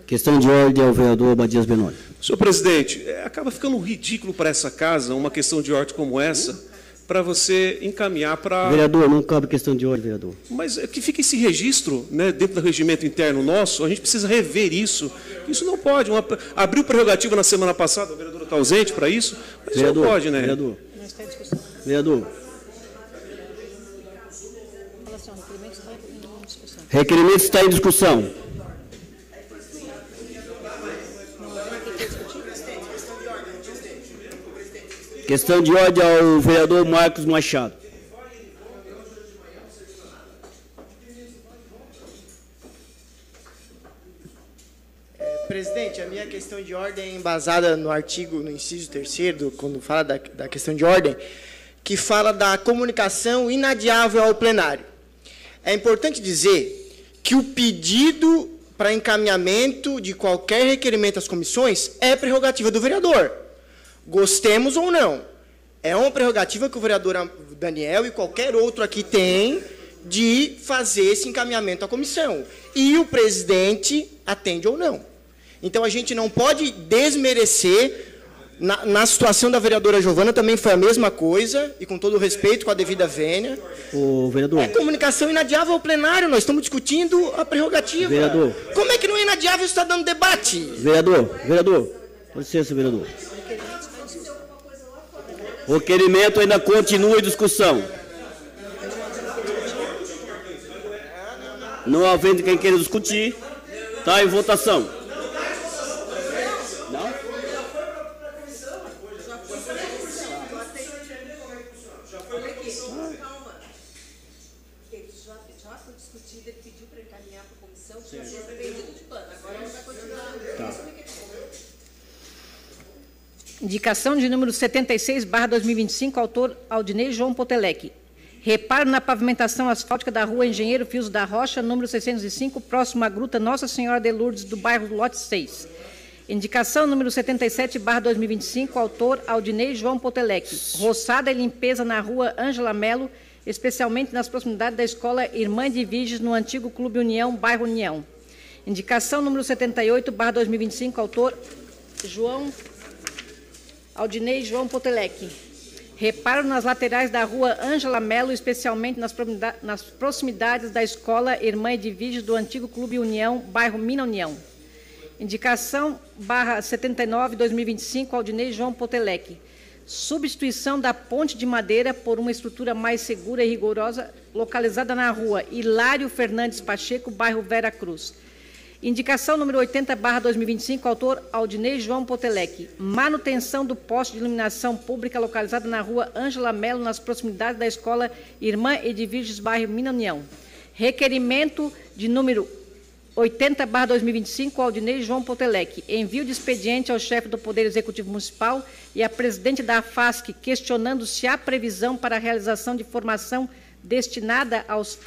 Questão de ordem ao vereador Obadias Benoni. Senhor presidente, acaba ficando ridículo para essa casa uma questão de ordem como essa, para você encaminhar para... Vereador, não cabe questão de ordem, vereador. Mas é que fica esse registro, né, dentro do regimento interno nosso, a gente precisa rever isso. Isso não pode. Abriu prerrogativa na semana passada, o vereador está ausente para isso, mas vereador, não pode, né? Vereador. Vereador. Requerimento está em discussão. Questão de ordem ao vereador Marcos Machado. Presidente, a minha questão de ordem é embasada no artigo, no inciso 3º, quando fala da questão de ordem, que fala da comunicação inadiável ao plenário. É importante dizer que o pedido para encaminhamento de qualquer requerimento às comissões é prerrogativa do vereador. Gostemos ou não, é uma prerrogativa que o vereador Daniel e qualquer outro aqui tem de fazer esse encaminhamento à comissão. E o presidente atende ou não. Então, a gente não pode desmerecer. Na situação da vereadora Giovana também foi a mesma coisa, e com todo o respeito, com a devida vênia. O vereador. É comunicação inadiável ao plenário, nós estamos discutindo a prerrogativa. Vereador. Como é que não é inadiável se está dando debate? Vereador, com licença, vereador. O requerimento ainda continua em discussão. Não havendo quem queira discutir, está em votação. Não? Já foi discutido, ele pediu para encaminhar para a comissão, que já foi pedido de pano. Agora ele vai continuar. Tá. Indicação de número 76/2025, autor Aldinei João Potelec. Reparo na pavimentação asfáltica da rua Engenheiro Fios da Rocha, número 605, próximo à Gruta Nossa Senhora de Lourdes, do bairro Lote 6. Indicação número 77/2025, autor Aldinei João Potelec. Roçada e limpeza na rua Ângela Melo, especialmente nas proximidades da escola Irmã de Viges, no antigo Clube União, bairro União. Indicação número 78/2025, autor Aldinei João Potelec. Reparo nas laterais da rua Ângela Melo, especialmente nas proximidades da escola Irmã de Viges, do antigo Clube União, bairro Mina União. Indicação /79/2025, Aldinei João Potelec. Substituição da ponte de madeira por uma estrutura mais segura e rigorosa, localizada na rua Hilário Fernandes Pacheco, bairro Vera Cruz. Indicação número 80/2025, autor Aldinei João Potelec. Manutenção do poste de iluminação pública localizado na rua Ângela Melo, nas proximidades da escola Irmã Edviges, bairro Mina União. Requerimento de número 80/2025, Aldinei João Potelec. Envio de expediente ao chefe do Poder Executivo Municipal e à presidente da AFASC, questionando se há previsão para a realização de formação destinada aos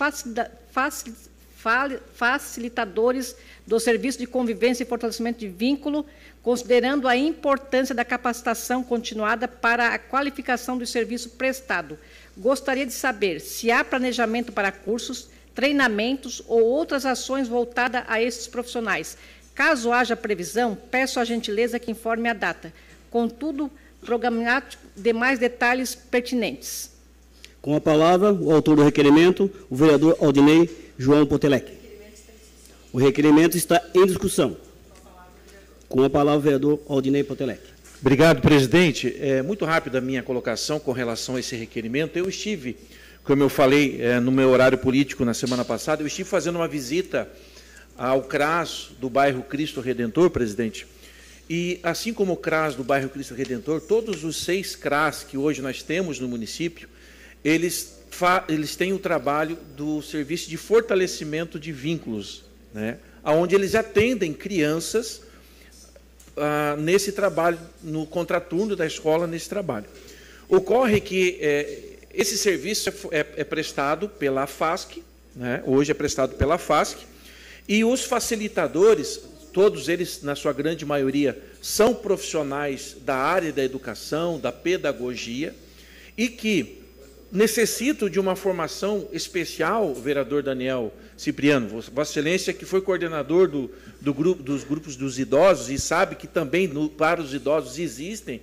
facilitadores do Serviço de Convivência e Fortalecimento de Vínculo, considerando a importância da capacitação continuada para a qualificação do serviço prestado. Gostaria de saber se há planejamento para cursos, treinamentos ou outras ações voltadas a esses profissionais. Caso haja previsão, peço a gentileza que informe a data. Contudo, programático, demais detalhes pertinentes. Com a palavra, o autor do requerimento, o vereador Aldinei João Potelec. O requerimento está em discussão. Com a palavra, o vereador Aldinei Potelec. Obrigado, presidente. Muito rápida a minha colocação com relação a esse requerimento. Eu estive, como eu falei no meu horário político na semana passada, eu estive fazendo uma visita ao CRAS do bairro Cristo Redentor, presidente. E, assim como o CRAS do bairro Cristo Redentor, todos os 6 CRAS que hoje nós temos no município, eles têm o trabalho do serviço de fortalecimento de vínculos, né, onde eles atendem crianças nesse trabalho, no contraturno da escola, nesse trabalho. Ocorre que esse serviço é prestado pela FASC, né, hoje é prestado pela FASC, e os facilitadores, todos eles, na sua grande maioria, são profissionais da área da educação, da pedagogia, e que necessitam de uma formação especial, vereador Daniel Cipriano, Vossa Excelência, que foi coordenador dos grupos dos idosos e sabe que também para os idosos existem,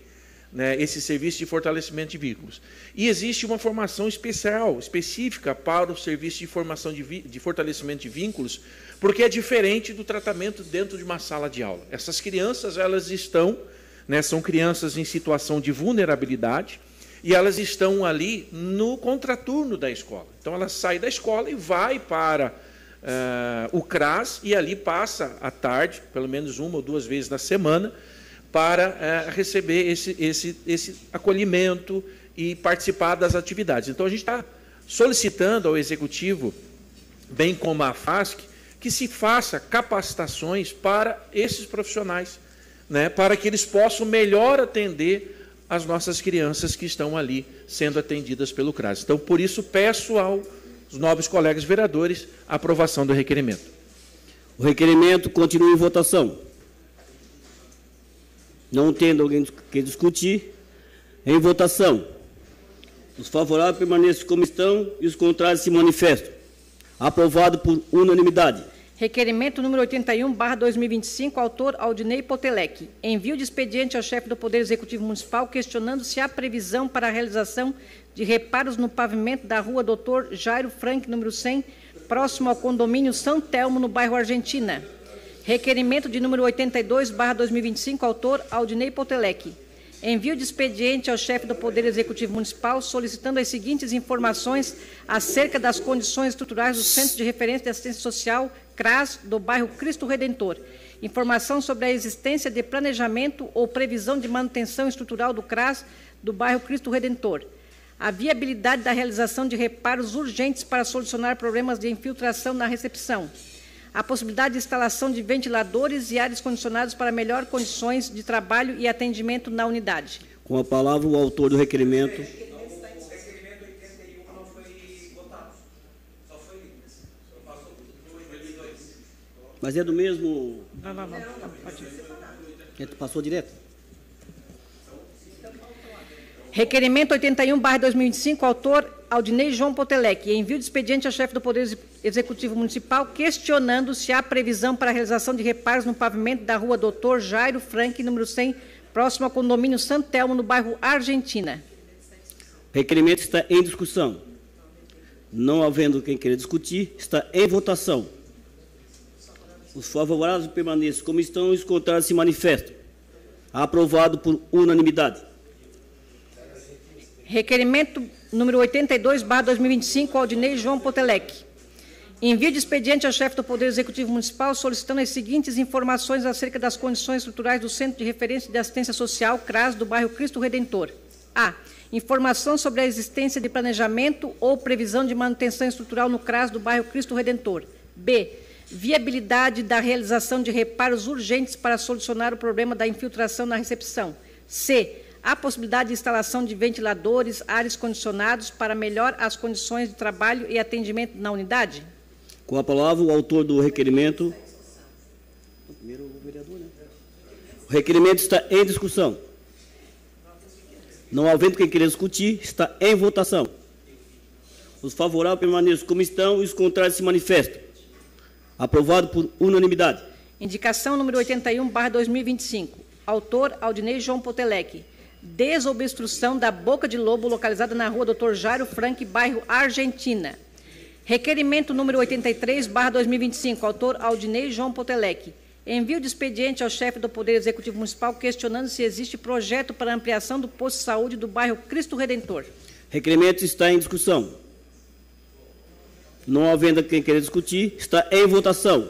né, esse serviço de fortalecimento de vínculos. E existe uma formação específica para o serviço de formação de fortalecimento de vínculos, porque é diferente do tratamento dentro de uma sala de aula. Essas crianças, elas estão, né, são crianças em situação de vulnerabilidade, e elas estão ali no contraturno da escola. Então, ela sai da escola e vai para o CRAS e ali passa a tarde, pelo menos 1 ou 2 vezes na semana, para receber esse acolhimento e participar das atividades. Então, a gente está solicitando ao Executivo, bem como à FASC, que se faça capacitações para esses profissionais, né, para que eles possam melhor atender as nossas crianças que estão ali sendo atendidas pelo CRAS. Então, por isso, peço aos nobres colegas vereadores a aprovação do requerimento. O requerimento continua em votação. Não tendo alguém que discutir, em votação. Os favoráveis permanecem como estão e os contrários se manifestam. Aprovado por unanimidade. Requerimento número 81/2025, autor Aldinei Potelec. Envio de expediente ao chefe do Poder Executivo Municipal questionando se há previsão para a realização de reparos no pavimento da rua Dr. Jairo Frank, número 100, próximo ao condomínio São Telmo, no bairro Argentina. Requerimento de número 82/2025, autor Aldinei Potelec. Envio de expediente ao chefe do Poder Executivo Municipal solicitando as seguintes informações acerca das condições estruturais do Centro de Referência de Assistência Social, CRAS, do bairro Cristo Redentor. Informação sobre a existência de planejamento ou previsão de manutenção estrutural do CRAS do bairro Cristo Redentor. A viabilidade da realização de reparos urgentes para solucionar problemas de infiltração na recepção. A possibilidade de instalação de ventiladores e ares condicionados para melhor condições de trabalho e atendimento na unidade. Com a palavra, o autor do requerimento. Mas é do mesmo... Não. Passou direto? Requerimento 81/2025, autor Aldinei João Potelec. Envio de expediente ao chefe do Poder Executivo Municipal questionando se há previsão para a realização de reparos no pavimento da rua Dr. Jairo Frank, número 100, próximo ao condomínio São Telmo, no bairro Argentina. O requerimento está em discussão. Não havendo quem queira discutir, está em votação. Os favoráveis permanecem como estão e os contrários se manifestam. Aprovado por unanimidade. Requerimento número 82/2025, Aldinei João Potelec. Envio de expediente ao chefe do Poder Executivo Municipal solicitando as seguintes informações acerca das condições estruturais do Centro de Referência de Assistência Social, CRAS, do bairro Cristo Redentor. A. Informação sobre a existência de planejamento ou previsão de manutenção estrutural no CRAS do bairro Cristo Redentor. B. Viabilidade da realização de reparos urgentes para solucionar o problema da infiltração na recepção. C. A possibilidade de instalação de ventiladores, ares condicionados para melhorar as condições de trabalho e atendimento na unidade. Com a palavra, o autor do requerimento. Primeiro o vereador, né? O requerimento está em discussão. Não havendo quem queira discutir, está em votação. Os favoráveis permaneçam como estão e os contrários se manifestam. Aprovado por unanimidade. Indicação número 81/2025. Autor, Aldinei João Potelec. Desobstrução da Boca de Lobo, localizada na rua Dr. Jairo Frank, bairro Argentina. Requerimento número 83/2025, autor Aldinei João Potelec. Envio de expediente ao chefe do Poder Executivo Municipal questionando se existe projeto para ampliação do posto de saúde do bairro Cristo Redentor. Requerimento está em discussão. Não havendo quem queira discutir, está em votação.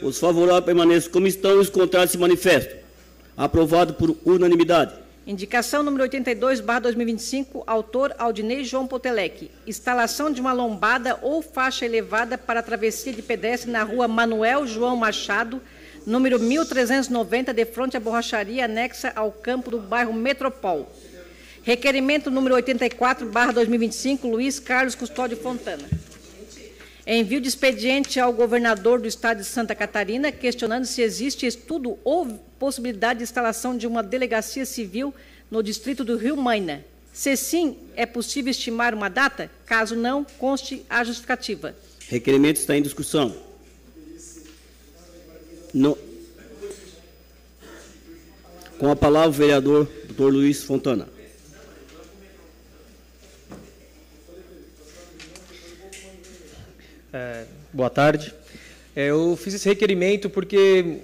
Os favoráveis permaneçam como estão e os contrários se manifestam. Aprovado por unanimidade. Indicação número 82/2025, autor Aldinei João Potelec. Instalação de uma lombada ou faixa elevada para a travessia de pedestre na rua Manuel João Machado, número 1390, de frente à borracharia anexa ao campo do bairro Metropol. Requerimento número 84/2025, Luiz Carlos Custódio Fontana. Envio de expediente ao governador do Estado de Santa Catarina, questionando se existe estudo ou possibilidade de instalação de uma delegacia civil no distrito do Rio Maina. Se sim, é possível estimar uma data? Caso não, conste a justificativa. Requerimento está em discussão. Com a palavra, o vereador Dr. Luiz Fontana. Boa tarde. Eu fiz esse requerimento porque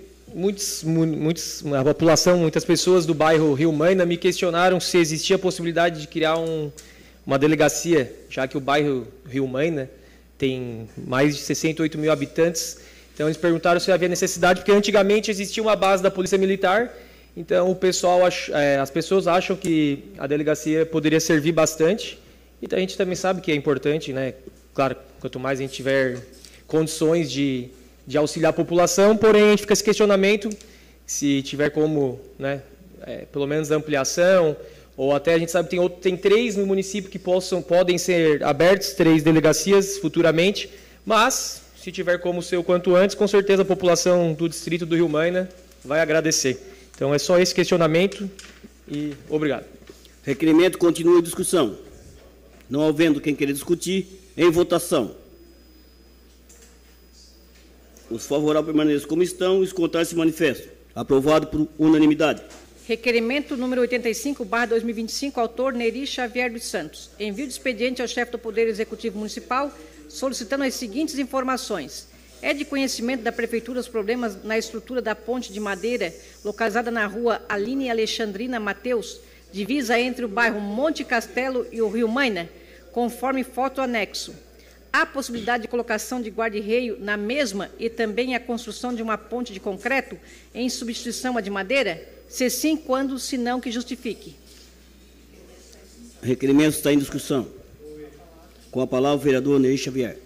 a população, muitas pessoas do bairro Rio Maina me questionaram se existia a possibilidade de criar uma delegacia, já que o bairro Rio Maina tem mais de 68 mil habitantes. Então, eles perguntaram se havia necessidade, porque antigamente existia uma base da Polícia Militar, então as pessoas acham que a delegacia poderia servir bastante, então a gente também sabe que é importante, né? Claro, quanto mais a gente tiver condições de auxiliar a população, porém a gente fica esse questionamento, se tiver como, né, pelo menos ampliação, ou até a gente sabe que tem 3 no município que podem ser abertos, 3 delegacias futuramente, mas se tiver como ser o quanto antes, com certeza a população do distrito do Rio Maina vai agradecer. Então é só esse questionamento e obrigado. Requerimento continua em discussão. Não havendo quem queira discutir, em votação. Os favoráveis permaneçam como estão e os contrários se manifestam. Aprovado por unanimidade. Requerimento número 85/2025, autor Neri Xavier dos Santos. Envio de expediente ao chefe do Poder Executivo Municipal, solicitando as seguintes informações. É de conhecimento da Prefeitura os problemas na estrutura da ponte de madeira, localizada na rua Aline Alexandrina Mateus, divisa entre o bairro Monte Castelo e o Rio Maina, conforme foto anexo. Há possibilidade de colocação de guarda-reio na mesma e também a construção de uma ponte de concreto em substituição à de madeira? Se sim, quando, se não, que justifique. O requerimento está em discussão. Com a palavra, o vereador Ney Xavier.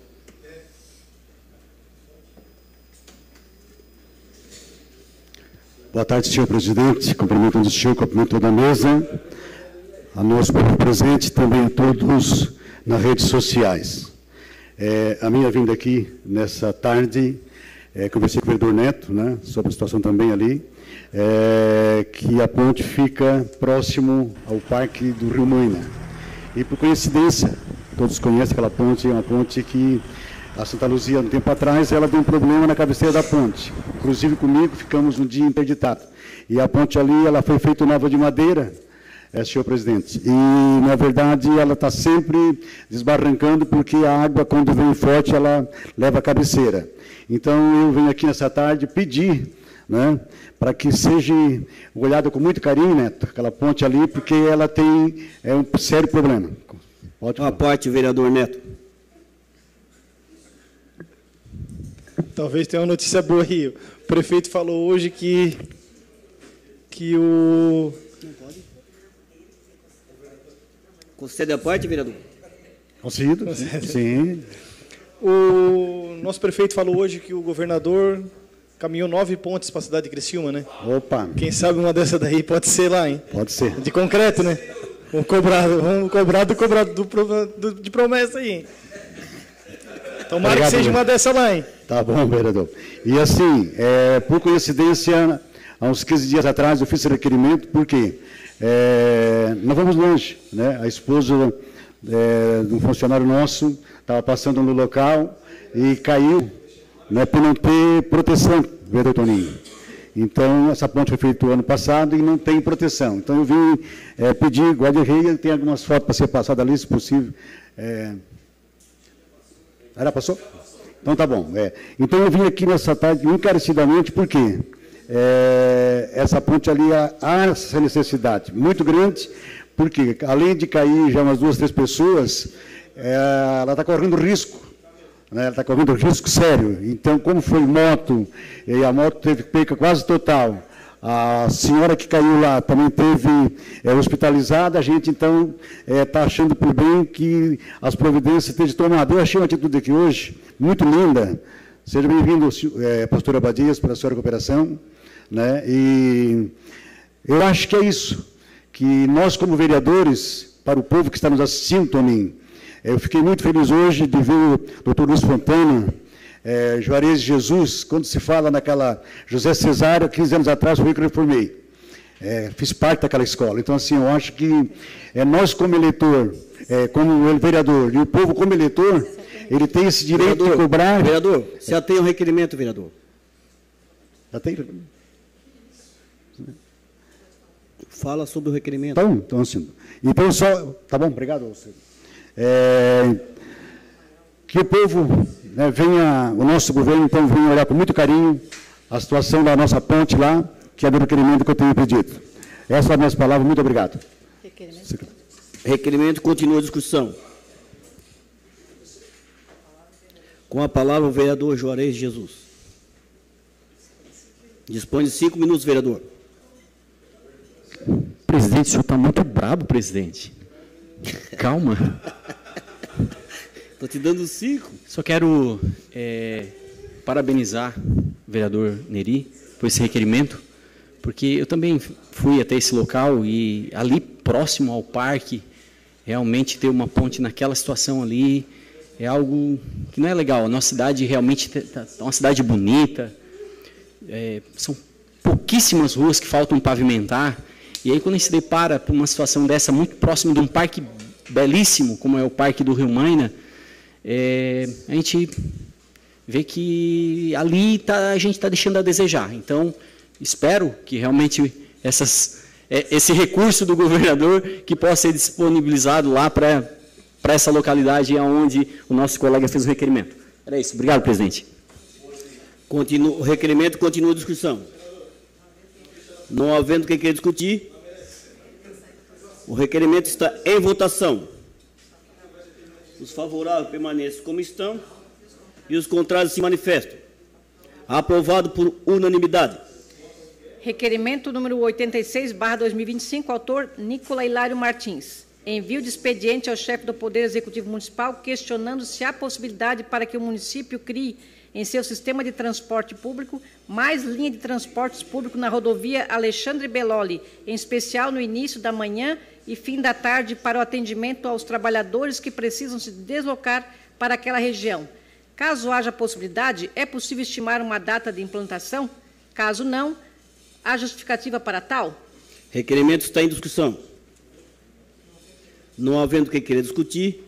Boa tarde, senhor presidente. Cumprimento o senhor, cumprimento toda a mesa, a nosso povo presente, também a todos nas redes sociais. A minha vinda aqui nessa tarde, conversei com o vereador Neto, né, sobre a situação também ali, que a ponte fica próximo ao Parque do Rio Maina. E por coincidência, todos conhecem aquela ponte, é uma ponte que a Santa Luzia, um tempo atrás, ela deu um problema na cabeceira da ponte. Inclusive comigo, ficamos um dia interditados. E a ponte ali, ela foi feita nova de madeira, senhor presidente. E, na verdade, ela está sempre desbarrancando, porque a água, quando vem forte, ela leva a cabeceira. Então, eu venho aqui nessa tarde pedir, né, para que seja olhada com muito carinho, Neto, aquela ponte ali, porque ela tem um sério problema. Pode falar. A parte, vereador Neto. Talvez tenha uma notícia boa aí. O prefeito falou hoje que o... Concede a parte, vereador? Concedo, sim. O nosso prefeito falou hoje que o governador caminhou 9 pontes para a cidade de Criciúma, né? Opa! Quem sabe uma dessa daí pode ser lá, hein? Pode ser. De concreto, né? Vamos cobrar de promessa aí, hein? Tomara Obrigado, que seja uma dessa lá, hein? Tá bom, vereador. E assim, por coincidência, há uns 15 dias atrás eu fiz esse requerimento, porque nós vamos longe, né? A esposa de um funcionário nosso estava passando no local e caiu, né, por não ter proteção, vereador Toninho. Então, essa ponte foi feita ano passado e não tem proteção. Então, eu vim pedir, guarda-reia, tem algumas fotos para ser passada ali, se possível. Passou? Então, tá bom. Então, eu vim aqui nessa tarde encarecidamente, porque essa ponte ali há essa necessidade muito grande, porque, além de cair já umas 2, 3 pessoas, ela está correndo risco. Ela está correndo risco sério. Então, como foi moto, e a moto teve perca quase total, a senhora que caiu lá também teve hospitalizada, a gente, então, está achando por bem que as providências estejam tomadas. Eu achei uma atitude aqui hoje muito linda. Seja bem-vindo, pastor Abadias, pela sua cooperação. Né? E eu acho que é isso, que nós, como vereadores, para o povo que está nos assistindo, Toninho, eu fiquei muito feliz hoje de ver o doutor Luiz Fontana, Juarez Jesus, quando se fala naquela José Cesário, 15 anos atrás, foi que eu reformei. Fiz parte daquela escola. Então, assim, eu acho que nós, como eleitor, como vereador, e o povo, como eleitor, ele tem esse direito de cobrar... Vereador, você já tem um requerimento, vereador? Já tem? Fala sobre o requerimento. Então, assim, então só... Tá bom, obrigado. Que o povo, né, venha, o nosso governo, então, venha olhar com muito carinho a situação da nossa ponte lá, que é do requerimento que eu tenho pedido. Essas são as minhas palavras, muito obrigado. Requerimento, continua a discussão. Com a palavra o vereador Juarez Jesus. Dispõe de 5 minutos, vereador. Presidente, o senhor está muito brabo, presidente. Calma. Estou te dando 5. Só quero parabenizar o vereador Neri por esse requerimento, porque eu também fui até esse local e ali próximo ao parque, realmente ter uma ponte naquela situação ali é algo que não é legal. A nossa cidade realmente é uma cidade bonita, são pouquíssimas ruas que faltam pavimentar, e aí quando a gente se depara por uma situação dessa muito próximo de um parque belíssimo, como é o Parque do Rio Maina, a gente vê que ali a gente está deixando a desejar. Então, espero que realmente esse recurso do governador que possa ser disponibilizado lá para essa localidade onde o nosso colega fez o requerimento. Era isso. Obrigado, presidente. O requerimento continua a discussão. Não havendo quem queira discutir, o requerimento está em votação. Os favoráveis permanecem como estão e os contrários se manifestam. Aprovado por unanimidade. Requerimento número 86/2025, autor Nicola Hilário Martins. Envio de expediente ao chefe do Poder Executivo Municipal questionando se há possibilidade para que o município crie em seu sistema de transporte público mais linha de transportes públicos na rodovia Alexandre Belloli, em especial no início da manhã e fim da tarde, para o atendimento aos trabalhadores que precisam se deslocar para aquela região. Caso haja possibilidade, é possível estimar uma data de implantação? Caso não, há justificativa para tal? Requerimento está em discussão. Não havendo quem queira discutir,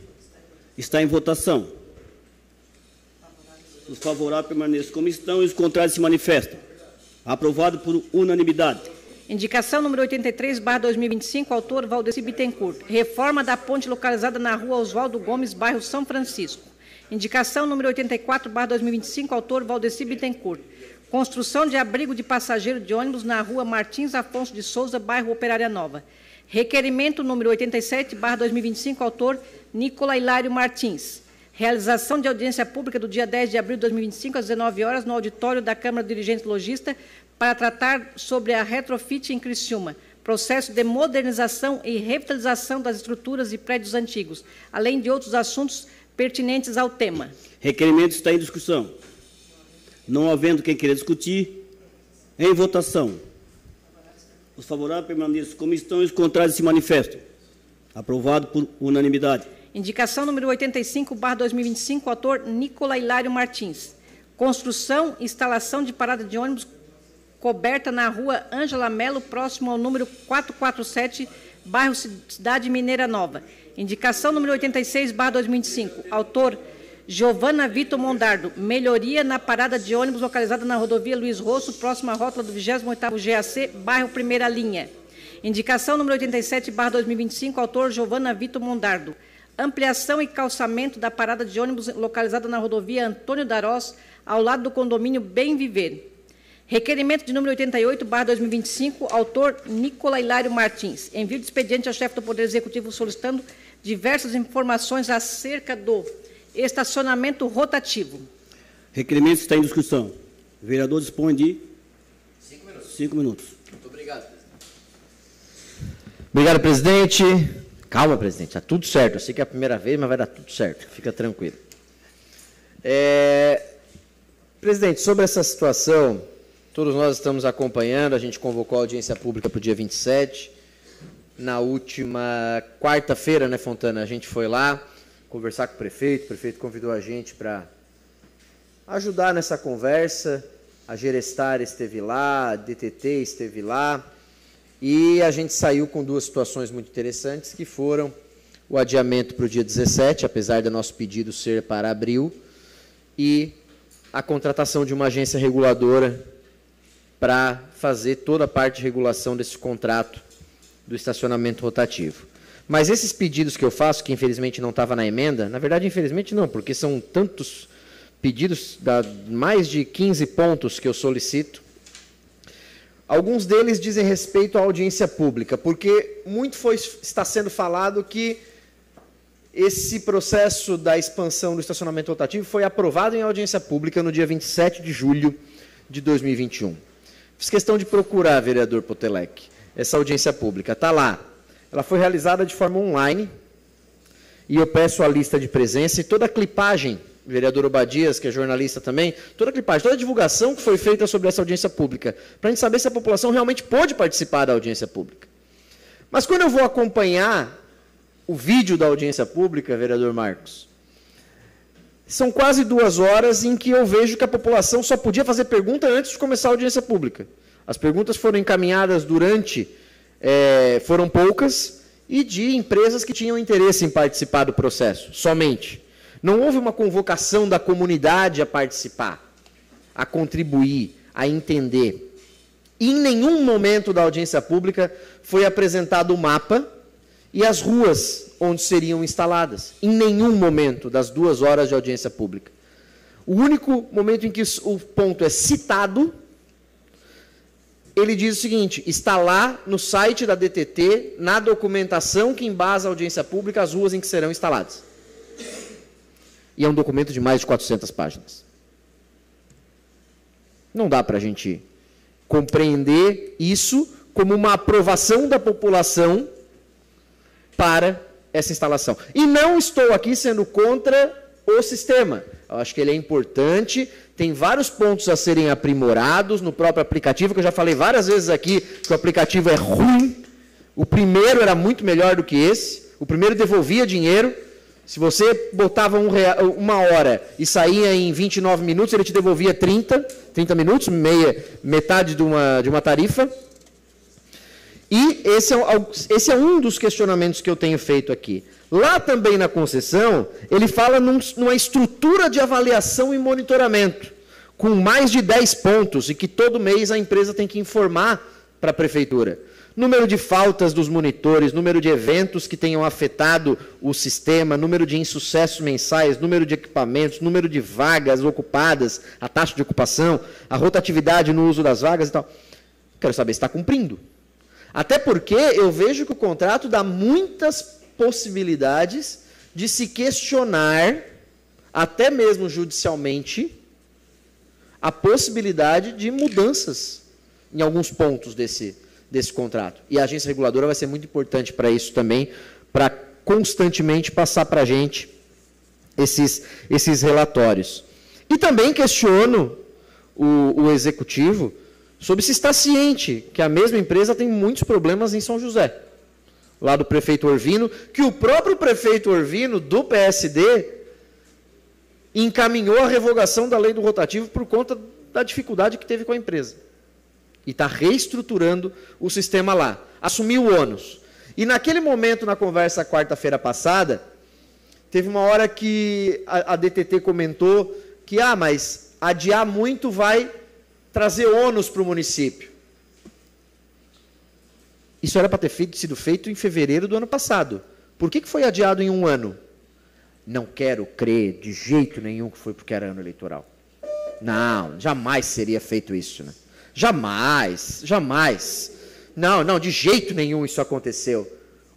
está em votação. Os favoráveis permanecem como estão e os contrários se manifestam. Aprovado por unanimidade. Indicação número 83/2025, autor Valdeci Bittencourt. Reforma da ponte localizada na rua Oswaldo Gomes, bairro São Francisco. Indicação número 84/2025, autor Valdeci Bittencourt. Construção de abrigo de passageiro de ônibus na rua Martins Afonso de Souza, bairro Operária Nova. Requerimento número 87/2025, autor Nicola Hilário Martins. Realização de audiência pública do dia 10 de abril de 2025, às 19 horas, no auditório da Câmara de Dirigentes Logista, para tratar sobre a retrofit em Criciúma, processo de modernização e revitalização das estruturas e prédios antigos, além de outros assuntos pertinentes ao tema. Requerimento está em discussão. Não havendo quem queira discutir, em votação. Os favoráveis permaneçam como estão e os contrários se manifestam. Aprovado por unanimidade. Indicação número 85/2025, autor Nicola Hilário Martins. Construção e instalação de parada de ônibus coberta na rua Ângela Melo, próximo ao número 447, bairro Cidade Mineira Nova. Indicação número 86/2025, autor Giovana Vitor Mondardo. Melhoria na parada de ônibus localizada na rodovia Luiz Rosso, próxima à rótula do 28º GAC, bairro Primeira Linha. Indicação número 87/2025, autor Giovana Vitor Mondardo. Ampliação e calçamento da parada de ônibus localizada na rodovia Antônio Darós, ao lado do condomínio Bem Viver. Requerimento de número 88/2025, autor Nicola Hilário Martins. Envio de expediente ao chefe do Poder Executivo solicitando diversas informações acerca do estacionamento rotativo. Requerimento está em discussão. O vereador dispõe de 5 minutos. Muito obrigado, presidente. Obrigado, presidente. Calma, presidente, está tudo certo. Eu sei que é a primeira vez, mas vai dar tudo certo. Fica tranquilo. Presidente, sobre essa situação, todos nós estamos acompanhando, a gente convocou a audiência pública para o dia 27. Na última quarta-feira, né, Fontana, a gente foi lá conversar com o prefeito convidou a gente para ajudar nessa conversa, a Gerestar esteve lá, a DTT esteve lá, e a gente saiu com duas situações muito interessantes, que foram o adiamento para o dia 17, apesar do nosso pedido ser para abril, e a contratação de uma agência reguladora para fazer toda a parte de regulação desse contrato do estacionamento rotativo. Mas esses pedidos que eu faço, que infelizmente não estava na emenda, na verdade, infelizmente não, porque são tantos pedidos, mais de 15 pontos que eu solicito. Alguns deles dizem respeito à audiência pública, porque muito está sendo falado que esse processo da expansão do estacionamento rotativo foi aprovado em audiência pública no dia 27 de julho de 2021. Fiz questão de procurar, vereador Potelec, essa audiência pública. Está lá. Ela foi realizada de forma online, e eu peço a lista de presença e toda a clipagem, vereador Obadias, que é jornalista também, toda a clipagem, toda a divulgação que foi feita sobre essa audiência pública, para a gente saber se a população realmente pôde participar da audiência pública. Mas quando eu vou acompanhar o vídeo da audiência pública, vereador Marcos, são quase 2 horas em que eu vejo que a população só podia fazer pergunta antes de começar a audiência pública. As perguntas foram encaminhadas foram poucas, e de empresas que tinham interesse em participar do processo, somente. Não houve uma convocação da comunidade a participar, a contribuir, a entender. E em nenhum momento da audiência pública foi apresentado o mapa e as ruas onde seriam instaladas. Em nenhum momento das 2 horas de audiência pública. O único momento em que o ponto é citado, ele diz o seguinte: está lá no site da DTT, na documentação que embasa a audiência pública, as ruas em que serão instaladas. E é um documento de mais de 400 páginas. Não dá para a gente compreender isso como uma aprovação da população para essa instalação. E não estou aqui sendo contra o sistema. Eu acho que ele é importante, tem vários pontos a serem aprimorados no próprio aplicativo, que eu já falei várias vezes aqui que o aplicativo é ruim. O primeiro era muito melhor do que esse. O primeiro devolvia dinheiro. Se você botava 1 hora e saía em 29 minutos, ele te devolvia 30 minutos, metade de uma tarifa. E esse é um dos questionamentos que eu tenho feito aqui. Lá também na concessão, ele fala numa estrutura de avaliação e monitoramento, com mais de 10 pontos, e que todo mês a empresa tem que informar para a prefeitura. Número de faltas dos monitores, número de eventos que tenham afetado o sistema, número de insucessos mensais, número de equipamentos, número de vagas ocupadas, a taxa de ocupação, a rotatividade no uso das vagas e tal. Quero saber se está cumprindo. Até porque eu vejo que o contrato dá muitas possibilidades de se questionar, até mesmo judicialmente, a possibilidade de mudanças em alguns pontos desse contrato. E a agência reguladora vai ser muito importante para isso também, para constantemente passar para a gente esses relatórios. E também questiono o executivo sobre se está ciente que a mesma empresa tem muitos problemas em São José, lá do prefeito Orvino, que o próprio prefeito Orvino, do PSD, encaminhou a revogação da lei do rotativo por conta da dificuldade que teve com a empresa. E está reestruturando o sistema lá. Assumiu o ônus. E naquele momento, na conversa quarta-feira passada, teve uma hora que a DTT comentou que, mas adiar muito vai trazer ônus para o município. Isso era para ter sido feito em fevereiro do ano passado. Por que foi adiado em um ano? Não quero crer de jeito nenhum que foi porque era ano eleitoral. Não, jamais seria feito isso, né? Jamais, jamais. Não, de jeito nenhum isso aconteceu.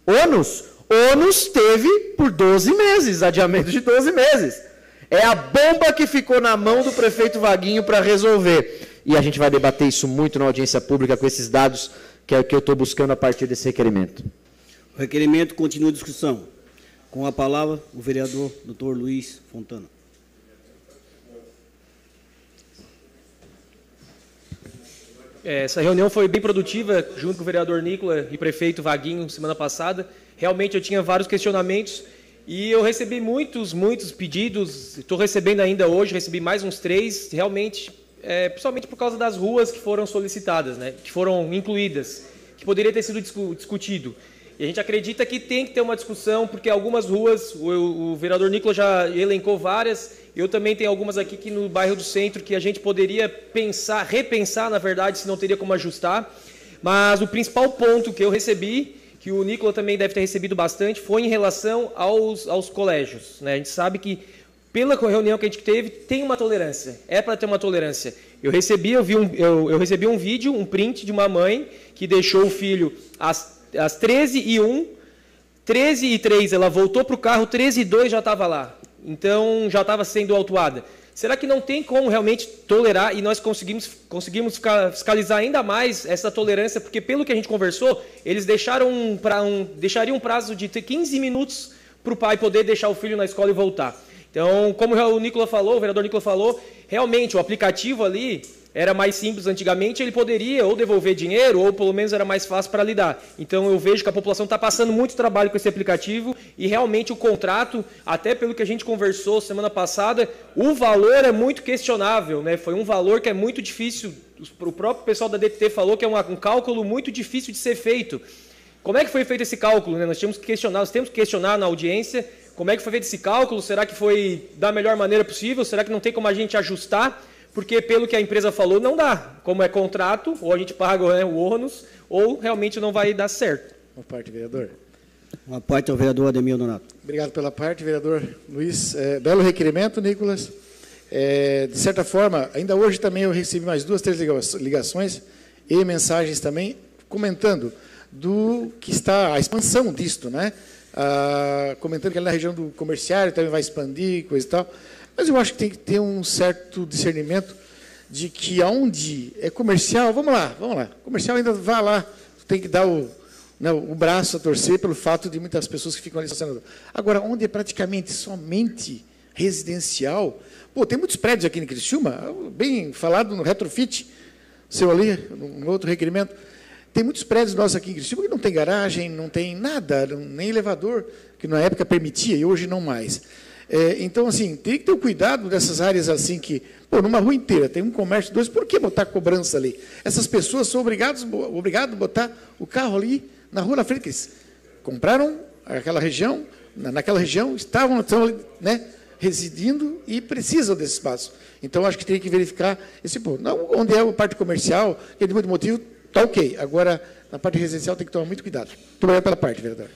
Ônus teve por 12 meses, adiamento de 12 meses. É a bomba que ficou na mão do prefeito Vaguinho para resolver. E a gente vai debater isso muito na audiência pública com esses dados que eu estou buscando a partir desse requerimento. O requerimento continua a discussão. Com a palavra, o vereador Dr. Luiz Fontana. Essa reunião foi bem produtiva, junto com o vereador Nicola e prefeito Vaguinho, semana passada. Realmente eu tinha vários questionamentos e eu recebi muitos pedidos. Estou recebendo ainda hoje, recebi mais uns 3, realmente, principalmente por causa das ruas que foram solicitadas, né, que foram incluídas, que poderia ter sido discutido. E a gente acredita que tem que ter uma discussão, porque algumas ruas, o vereador Nicola já elencou várias, eu também tenho algumas aqui no bairro do Centro que a gente poderia repensar, na verdade, se não teria como ajustar. Mas o principal ponto que eu recebi, que o Nicola também deve ter recebido bastante, foi em relação aos colégios, né? A gente sabe que, pela reunião que a gente teve, tem uma tolerância, é para ter uma tolerância. Eu recebi um vídeo, um print de uma mãe que deixou o filho às 13h01, 13h03 ela voltou para o carro, 13h02 já estava lá. Então, já estava sendo autuada. Será que não tem como realmente tolerar e nós conseguimos fiscalizar ainda mais essa tolerância? Porque, pelo que a gente conversou, eles deixariam um prazo de 15 minutos para o pai poder deixar o filho na escola e voltar. Então, como o Nicola falou, o vereador Nicola falou, realmente o aplicativo ali era mais simples antigamente, ele poderia ou devolver dinheiro, ou pelo menos era mais fácil para lidar. Então eu vejo que a população está passando muito trabalho com esse aplicativo e realmente o contrato, até pelo que a gente conversou semana passada, o valor é muito questionável, né? Foi um valor que é muito difícil, o próprio pessoal da DTT falou que é um cálculo muito difícil de ser feito. Como é que foi feito esse cálculo, né? Nós temos que questionar na audiência como é que foi feito esse cálculo, será que foi da melhor maneira possível, será que não tem como a gente ajustar? Porque, pelo que a empresa falou, não dá. Como é contrato, ou a gente paga, né, o ônus, ou realmente não vai dar certo. Uma parte, vereador. Uma parte ao vereador Ademir Donato. Obrigado pela parte, vereador Luiz. Belo requerimento, Nicolas. De certa forma, ainda hoje também eu recebi mais 2, 3 ligações e mensagens também, comentando do que está a expansão disto, né? Comentando que ali na região do comerciário também vai expandir, coisa e tal. Mas eu acho que tem que ter um certo discernimento de que aonde é comercial, vamos lá, comercial ainda vai lá, tem que dar o braço a torcer pelo fato de muitas pessoas que ficam ali estacionando. Agora, onde é praticamente somente residencial, tem muitos prédios aqui em Criciúma, bem falado no retrofit, seu ali, no outro requerimento, tem muitos prédios nossos aqui em Criciúma que não tem garagem, não tem nada, nem elevador, que na época permitia e hoje não mais. Então, assim, tem que ter o cuidado dessas áreas assim que, numa rua inteira tem um comércio, 2, por que botar cobrança ali? Essas pessoas são obrigadas a botar o carro ali na rua na frente, que eles compraram naquela região, estão ali, né, residindo e precisam desse espaço. Então, acho que tem que verificar esse ponto. Não, onde é a parte comercial, que de muito motivo, está ok. Agora, na parte residencial tem que tomar muito cuidado. Muito obrigado pela parte, vereador.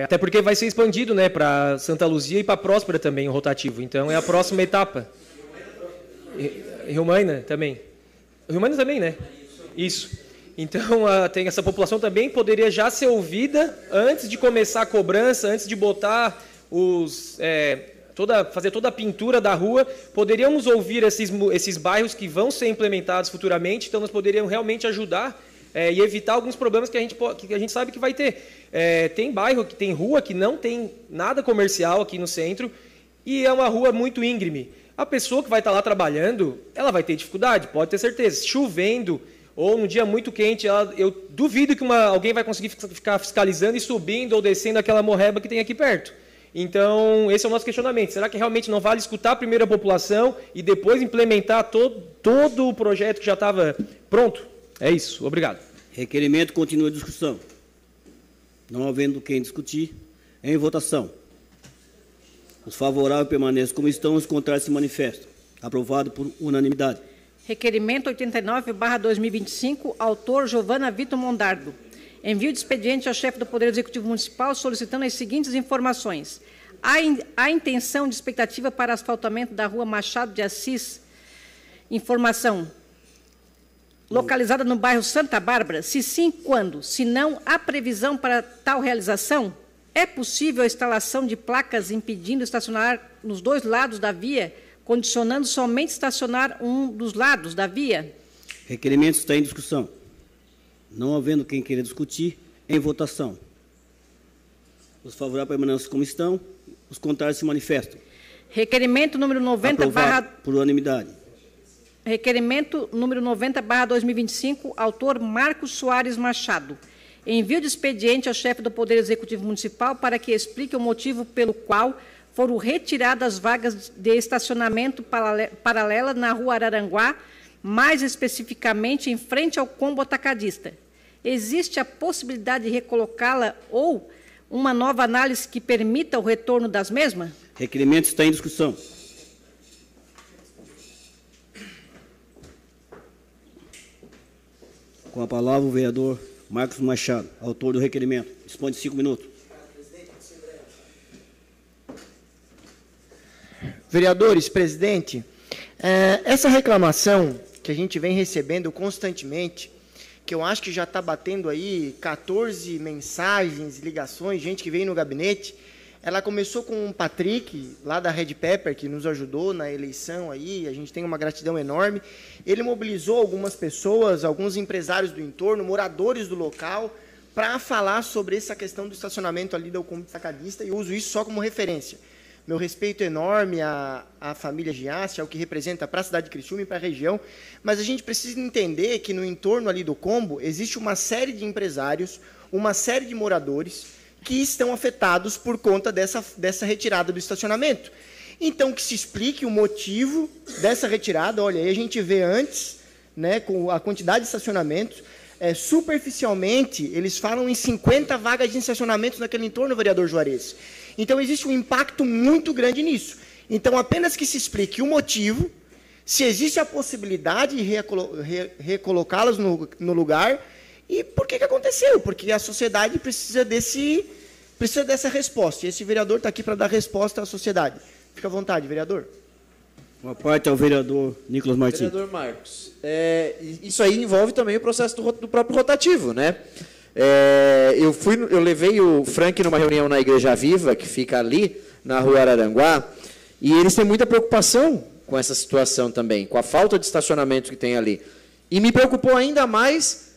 Até porque vai ser expandido, né, para Santa Luzia e para Próspera também o rotativo. Então é a próxima etapa. Rio Maina também. Rio Maina também, né? Isso. Então, tem essa população também poderia já ser ouvida antes de começar a cobrança, antes de botar fazer toda a pintura da rua. Poderíamos ouvir esses bairros que vão ser implementados futuramente, então nós poderíamos realmente ajudar e evitar alguns problemas que a gente sabe que vai ter. Tem bairro, tem rua que não tem nada comercial aqui no centro e é uma rua muito íngreme. A pessoa que vai estar lá trabalhando, ela vai ter dificuldade, pode ter certeza. Chovendo ou num dia muito quente, eu duvido que alguém vai conseguir ficar fiscalizando e subindo ou descendo aquela morreba que tem aqui perto. Então, esse é o nosso questionamento. Será que realmente não vale escutar primeiro a população e depois implementar todo o projeto que já estava pronto? É isso. Obrigado. Requerimento continua a discussão. Não havendo quem discutir, em votação. Os favoráveis permanecem como estão, os contrários se manifestam. Aprovado por unanimidade. Requerimento 89/2025, autor Giovana Vitor Mondardo. Envio de expediente ao chefe do Poder Executivo Municipal solicitando as seguintes informações. Há intenção de expectativa para asfaltamento da rua Machado de Assis. Informação. Localizada no bairro Santa Bárbara? Se sim, quando? Se não, há previsão para tal realização? É possível a instalação de placas impedindo estacionar nos dois lados da via, condicionando somente estacionar um dos lados da via? Requerimento está em discussão. Não havendo quem queira discutir, em votação. Os favoráveis permanecem como estão, os contrários se manifestam. Requerimento número 90 por unanimidade. Requerimento número 90/2025, autor Marcos Soares Machado. Envio de expediente ao chefe do Poder Executivo Municipal para que explique o motivo pelo qual foram retiradas vagas de estacionamento paralela na rua Araranguá, mais especificamente em frente ao combo atacadista. Existe a possibilidade de recolocá-la ou uma nova análise que permita o retorno das mesmas? Requerimento está em discussão. Com a palavra o vereador Marcos Machado, autor do requerimento. Dispõe de 5 minutos. Vereadores, presidente, essa reclamação que a gente vem recebendo constantemente, que eu acho que já está batendo aí 14 mensagens, ligações, gente que veio no gabinete, ela começou com o Patrick, lá da Red Pepper, que nos ajudou na eleição aí, a gente tem uma gratidão enorme. Ele mobilizou algumas pessoas, alguns empresários do entorno, moradores do local, para falar sobre essa questão do estacionamento ali do combo atacadista, e eu uso isso só como referência. Meu respeito enorme à família Giassi, ao que representa para a cidade de Criciúma e para a região, mas a gente precisa entender que no entorno ali do combo existe uma série de empresários, uma série de moradores que estão afetados por conta dessa retirada do estacionamento. Então, que se explique o motivo dessa retirada. Olha, aí a gente vê antes, né, com a quantidade de estacionamentos, superficialmente, eles falam em 50 vagas de estacionamentos naquele entorno, vereador Juarez. Então, existe um impacto muito grande nisso. Então, apenas que se explique o motivo, se existe a possibilidade de recolocá-las no lugar, e por que aconteceu? Porque a sociedade precisa dessa resposta, e esse vereador está aqui para dar resposta à sociedade. Fica à vontade, vereador. Uma parte ao vereador Nicolas Martins. Vereador Marcos, isso aí envolve também o processo do próprio rotativo, né? Eu levei o Frank numa reunião na Igreja Viva, que fica ali, na rua Araranguá, e eles têm muita preocupação com essa situação também, com a falta de estacionamento que tem ali. E me preocupou ainda mais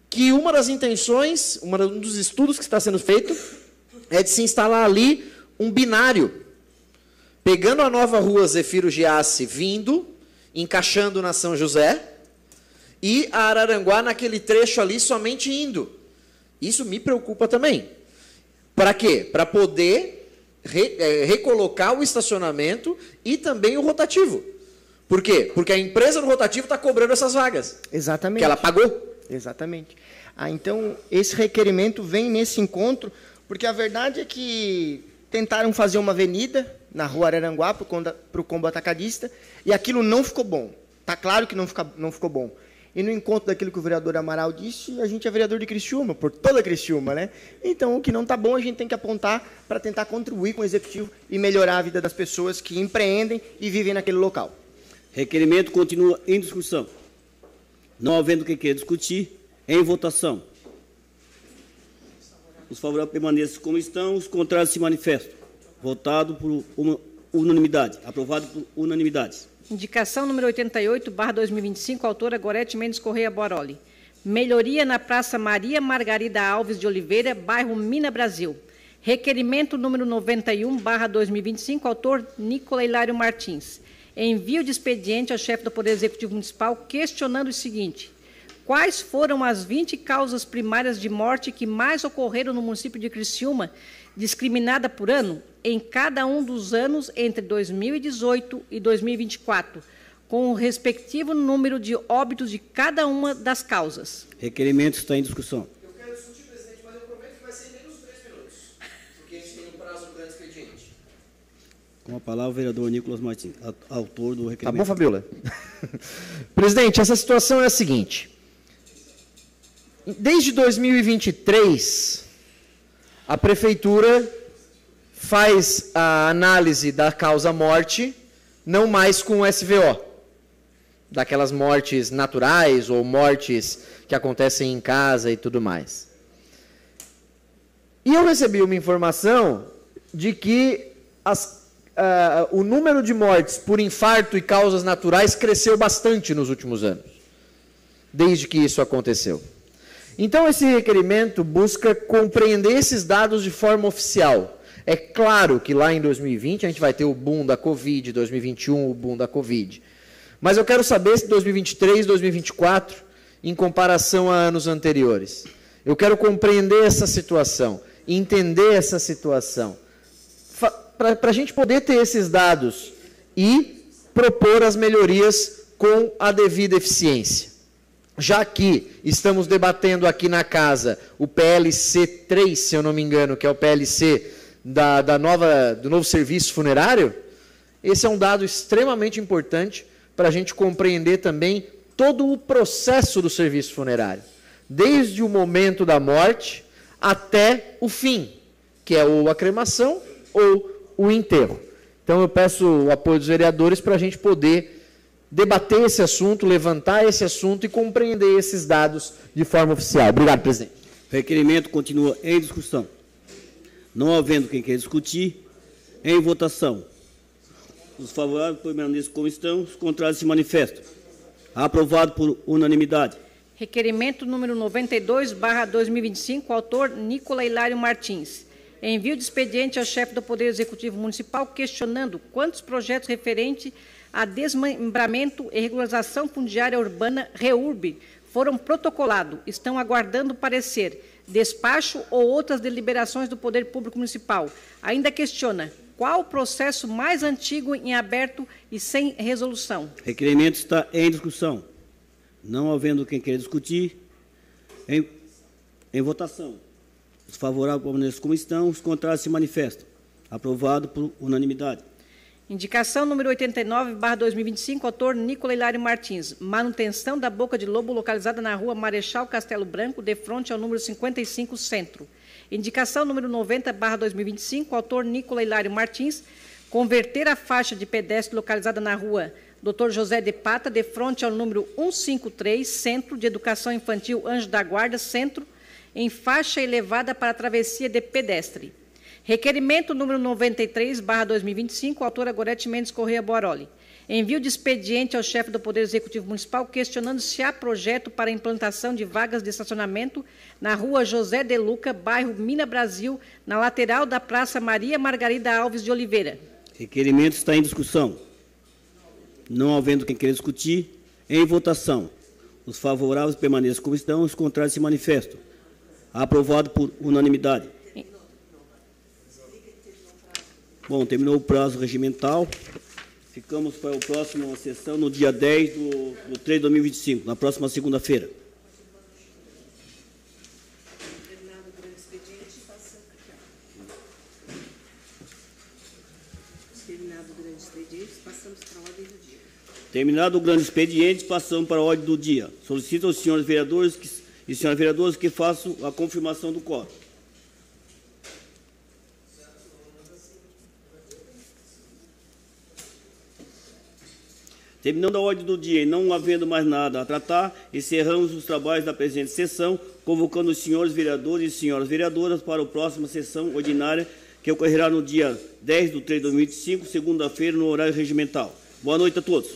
que uma das intenções, um dos estudos que está sendo feito, é de se instalar ali um binário, pegando a nova rua Zefiro Giassi vindo, encaixando na São José, e a Araranguá naquele trecho ali somente indo. Isso me preocupa também. Para quê? Para poder recolocar o estacionamento e também o rotativo. Por quê? Porque a empresa do rotativo está cobrando essas vagas. Exatamente. Que ela pagou. Exatamente. Então, esse requerimento vem nesse encontro, porque a verdade é que tentaram fazer uma avenida na rua Araranguá para o combo atacadista, e aquilo não ficou bom. Está claro que não ficou bom. E no encontro daquilo que o vereador Amaral disse, a gente é vereador de Criciúma, por toda Criciúma, né? Então, o que não está bom, a gente tem que apontar para tentar contribuir com o executivo e melhorar a vida das pessoas que empreendem e vivem naquele local. Requerimento continua em discussão. Não havendo quem queira discutir, Em votação. Os favoráveis permaneçam como estão, os contrários se manifestam. Votado por unanimidade. Aprovado por unanimidade. Indicação número 88/2025, autora Gorete Mendes Correia Boroli. Melhoria na Praça Maria Margarida Alves de Oliveira, bairro Mina Brasil. Requerimento número 91/2025, autor Nicola Hilário Martins. Envio de expediente ao chefe do Poder Executivo Municipal questionando o seguinte: quais foram as 20 causas primárias de morte que mais ocorreram no município de Criciúma, discriminada por ano, em cada um dos anos entre 2018 e 2024, com o respectivo número de óbitos de cada uma das causas. Requerimento está em discussão. Eu quero discutir, presidente, mas eu prometo que vai ser menos 3 minutos, porque a gente tem um prazo grande expediente. Com a palavra, o vereador Nicolas Martins, autor do requerimento. Tá bom, Fabiola? Presidente, essa situação é a seguinte. Desde 2023, a Prefeitura faz a análise da causa-morte, não mais com o SVO, daquelas mortes naturais ou mortes que acontecem em casa e tudo mais. E eu recebi uma informação de que o número de mortes por infarto e causas naturais cresceu bastante nos últimos anos, desde que isso aconteceu. Então, esse requerimento busca compreender esses dados de forma oficial. É claro que lá em 2020 a gente vai ter o boom da Covid, 2021 o boom da Covid. Mas eu quero saber se 2023, 2024, em comparação a anos anteriores. Eu quero compreender essa situação, entender essa situação, para a gente poder ter esses dados e propor as melhorias com a devida eficiência. Já que estamos debatendo aqui na casa o PLC 3, se eu não me engano, que é o PLC do novo serviço funerário, esse é um dado extremamente importante para a gente compreender também todo o processo do serviço funerário, desde o momento da morte até o fim, que é ou a cremação ou o enterro. Então eu peço o apoio dos vereadores para a gente poder debater esse assunto, levantar esse assunto e compreender esses dados de forma oficial. Obrigado, presidente. O requerimento continua em discussão. Não havendo quem queira discutir, em votação. Os favoráveis permanecem como estão, os contrários se manifestam. Aprovado por unanimidade. Requerimento número 92/2025, autor Nicola Hilário Martins. Envio de expediente ao chefe do Poder Executivo Municipal questionando quantos projetos referentes a desmembramento e regularização fundiária urbana REURB foram protocolados, estão aguardando parecer, despacho ou outras deliberações do Poder Público Municipal. Ainda questiona qual o processo mais antigo em aberto e sem resolução. Requerimento está em discussão. Não havendo quem queira discutir, em votação. Os favoráveis permanecem como estão, os contrários se manifestam. Aprovado por unanimidade. Indicação número 89/2025, autor Nicola Hilário Martins. Manutenção da boca de lobo localizada na rua Marechal Castelo Branco, de frente ao número 55, Centro. Indicação número 90/2025, autor Nicola Hilário Martins. Converter a faixa de pedestre localizada na rua Dr. José de Pata, de frente ao número 153, Centro de Educação Infantil Anjo da Guarda, Centro, em faixa elevada para travessia de pedestre. Requerimento número 93/2025, autora Gorete Mendes Correia Boroli. Envio de expediente ao chefe do Poder Executivo Municipal questionando se há projeto para a implantação de vagas de estacionamento na rua José de Luca, bairro Mina Brasil, na lateral da Praça Maria Margarida Alves de Oliveira. Requerimento está em discussão. Não havendo quem queira discutir, em votação. Os favoráveis permaneçam como estão, os contrários se manifestam. Aprovado por unanimidade. Bom, terminou o prazo regimental. Ficamos para a próxima sessão no dia 10 do 3 de 2025, na próxima segunda-feira. Terminado o grande expediente, passamos para a ordem do dia. Terminado o grande expediente, passamos para a ordem do dia. Solicito aos senhores vereadores e senhoras vereadoras que façam a confirmação do quórum. Terminando a ordem do dia e não havendo mais nada a tratar, encerramos os trabalhos da presente sessão, convocando os senhores vereadores e senhoras vereadoras para a próxima sessão ordinária, que ocorrerá no dia 10 de 3 de 2025, segunda-feira, no horário regimental. Boa noite a todos.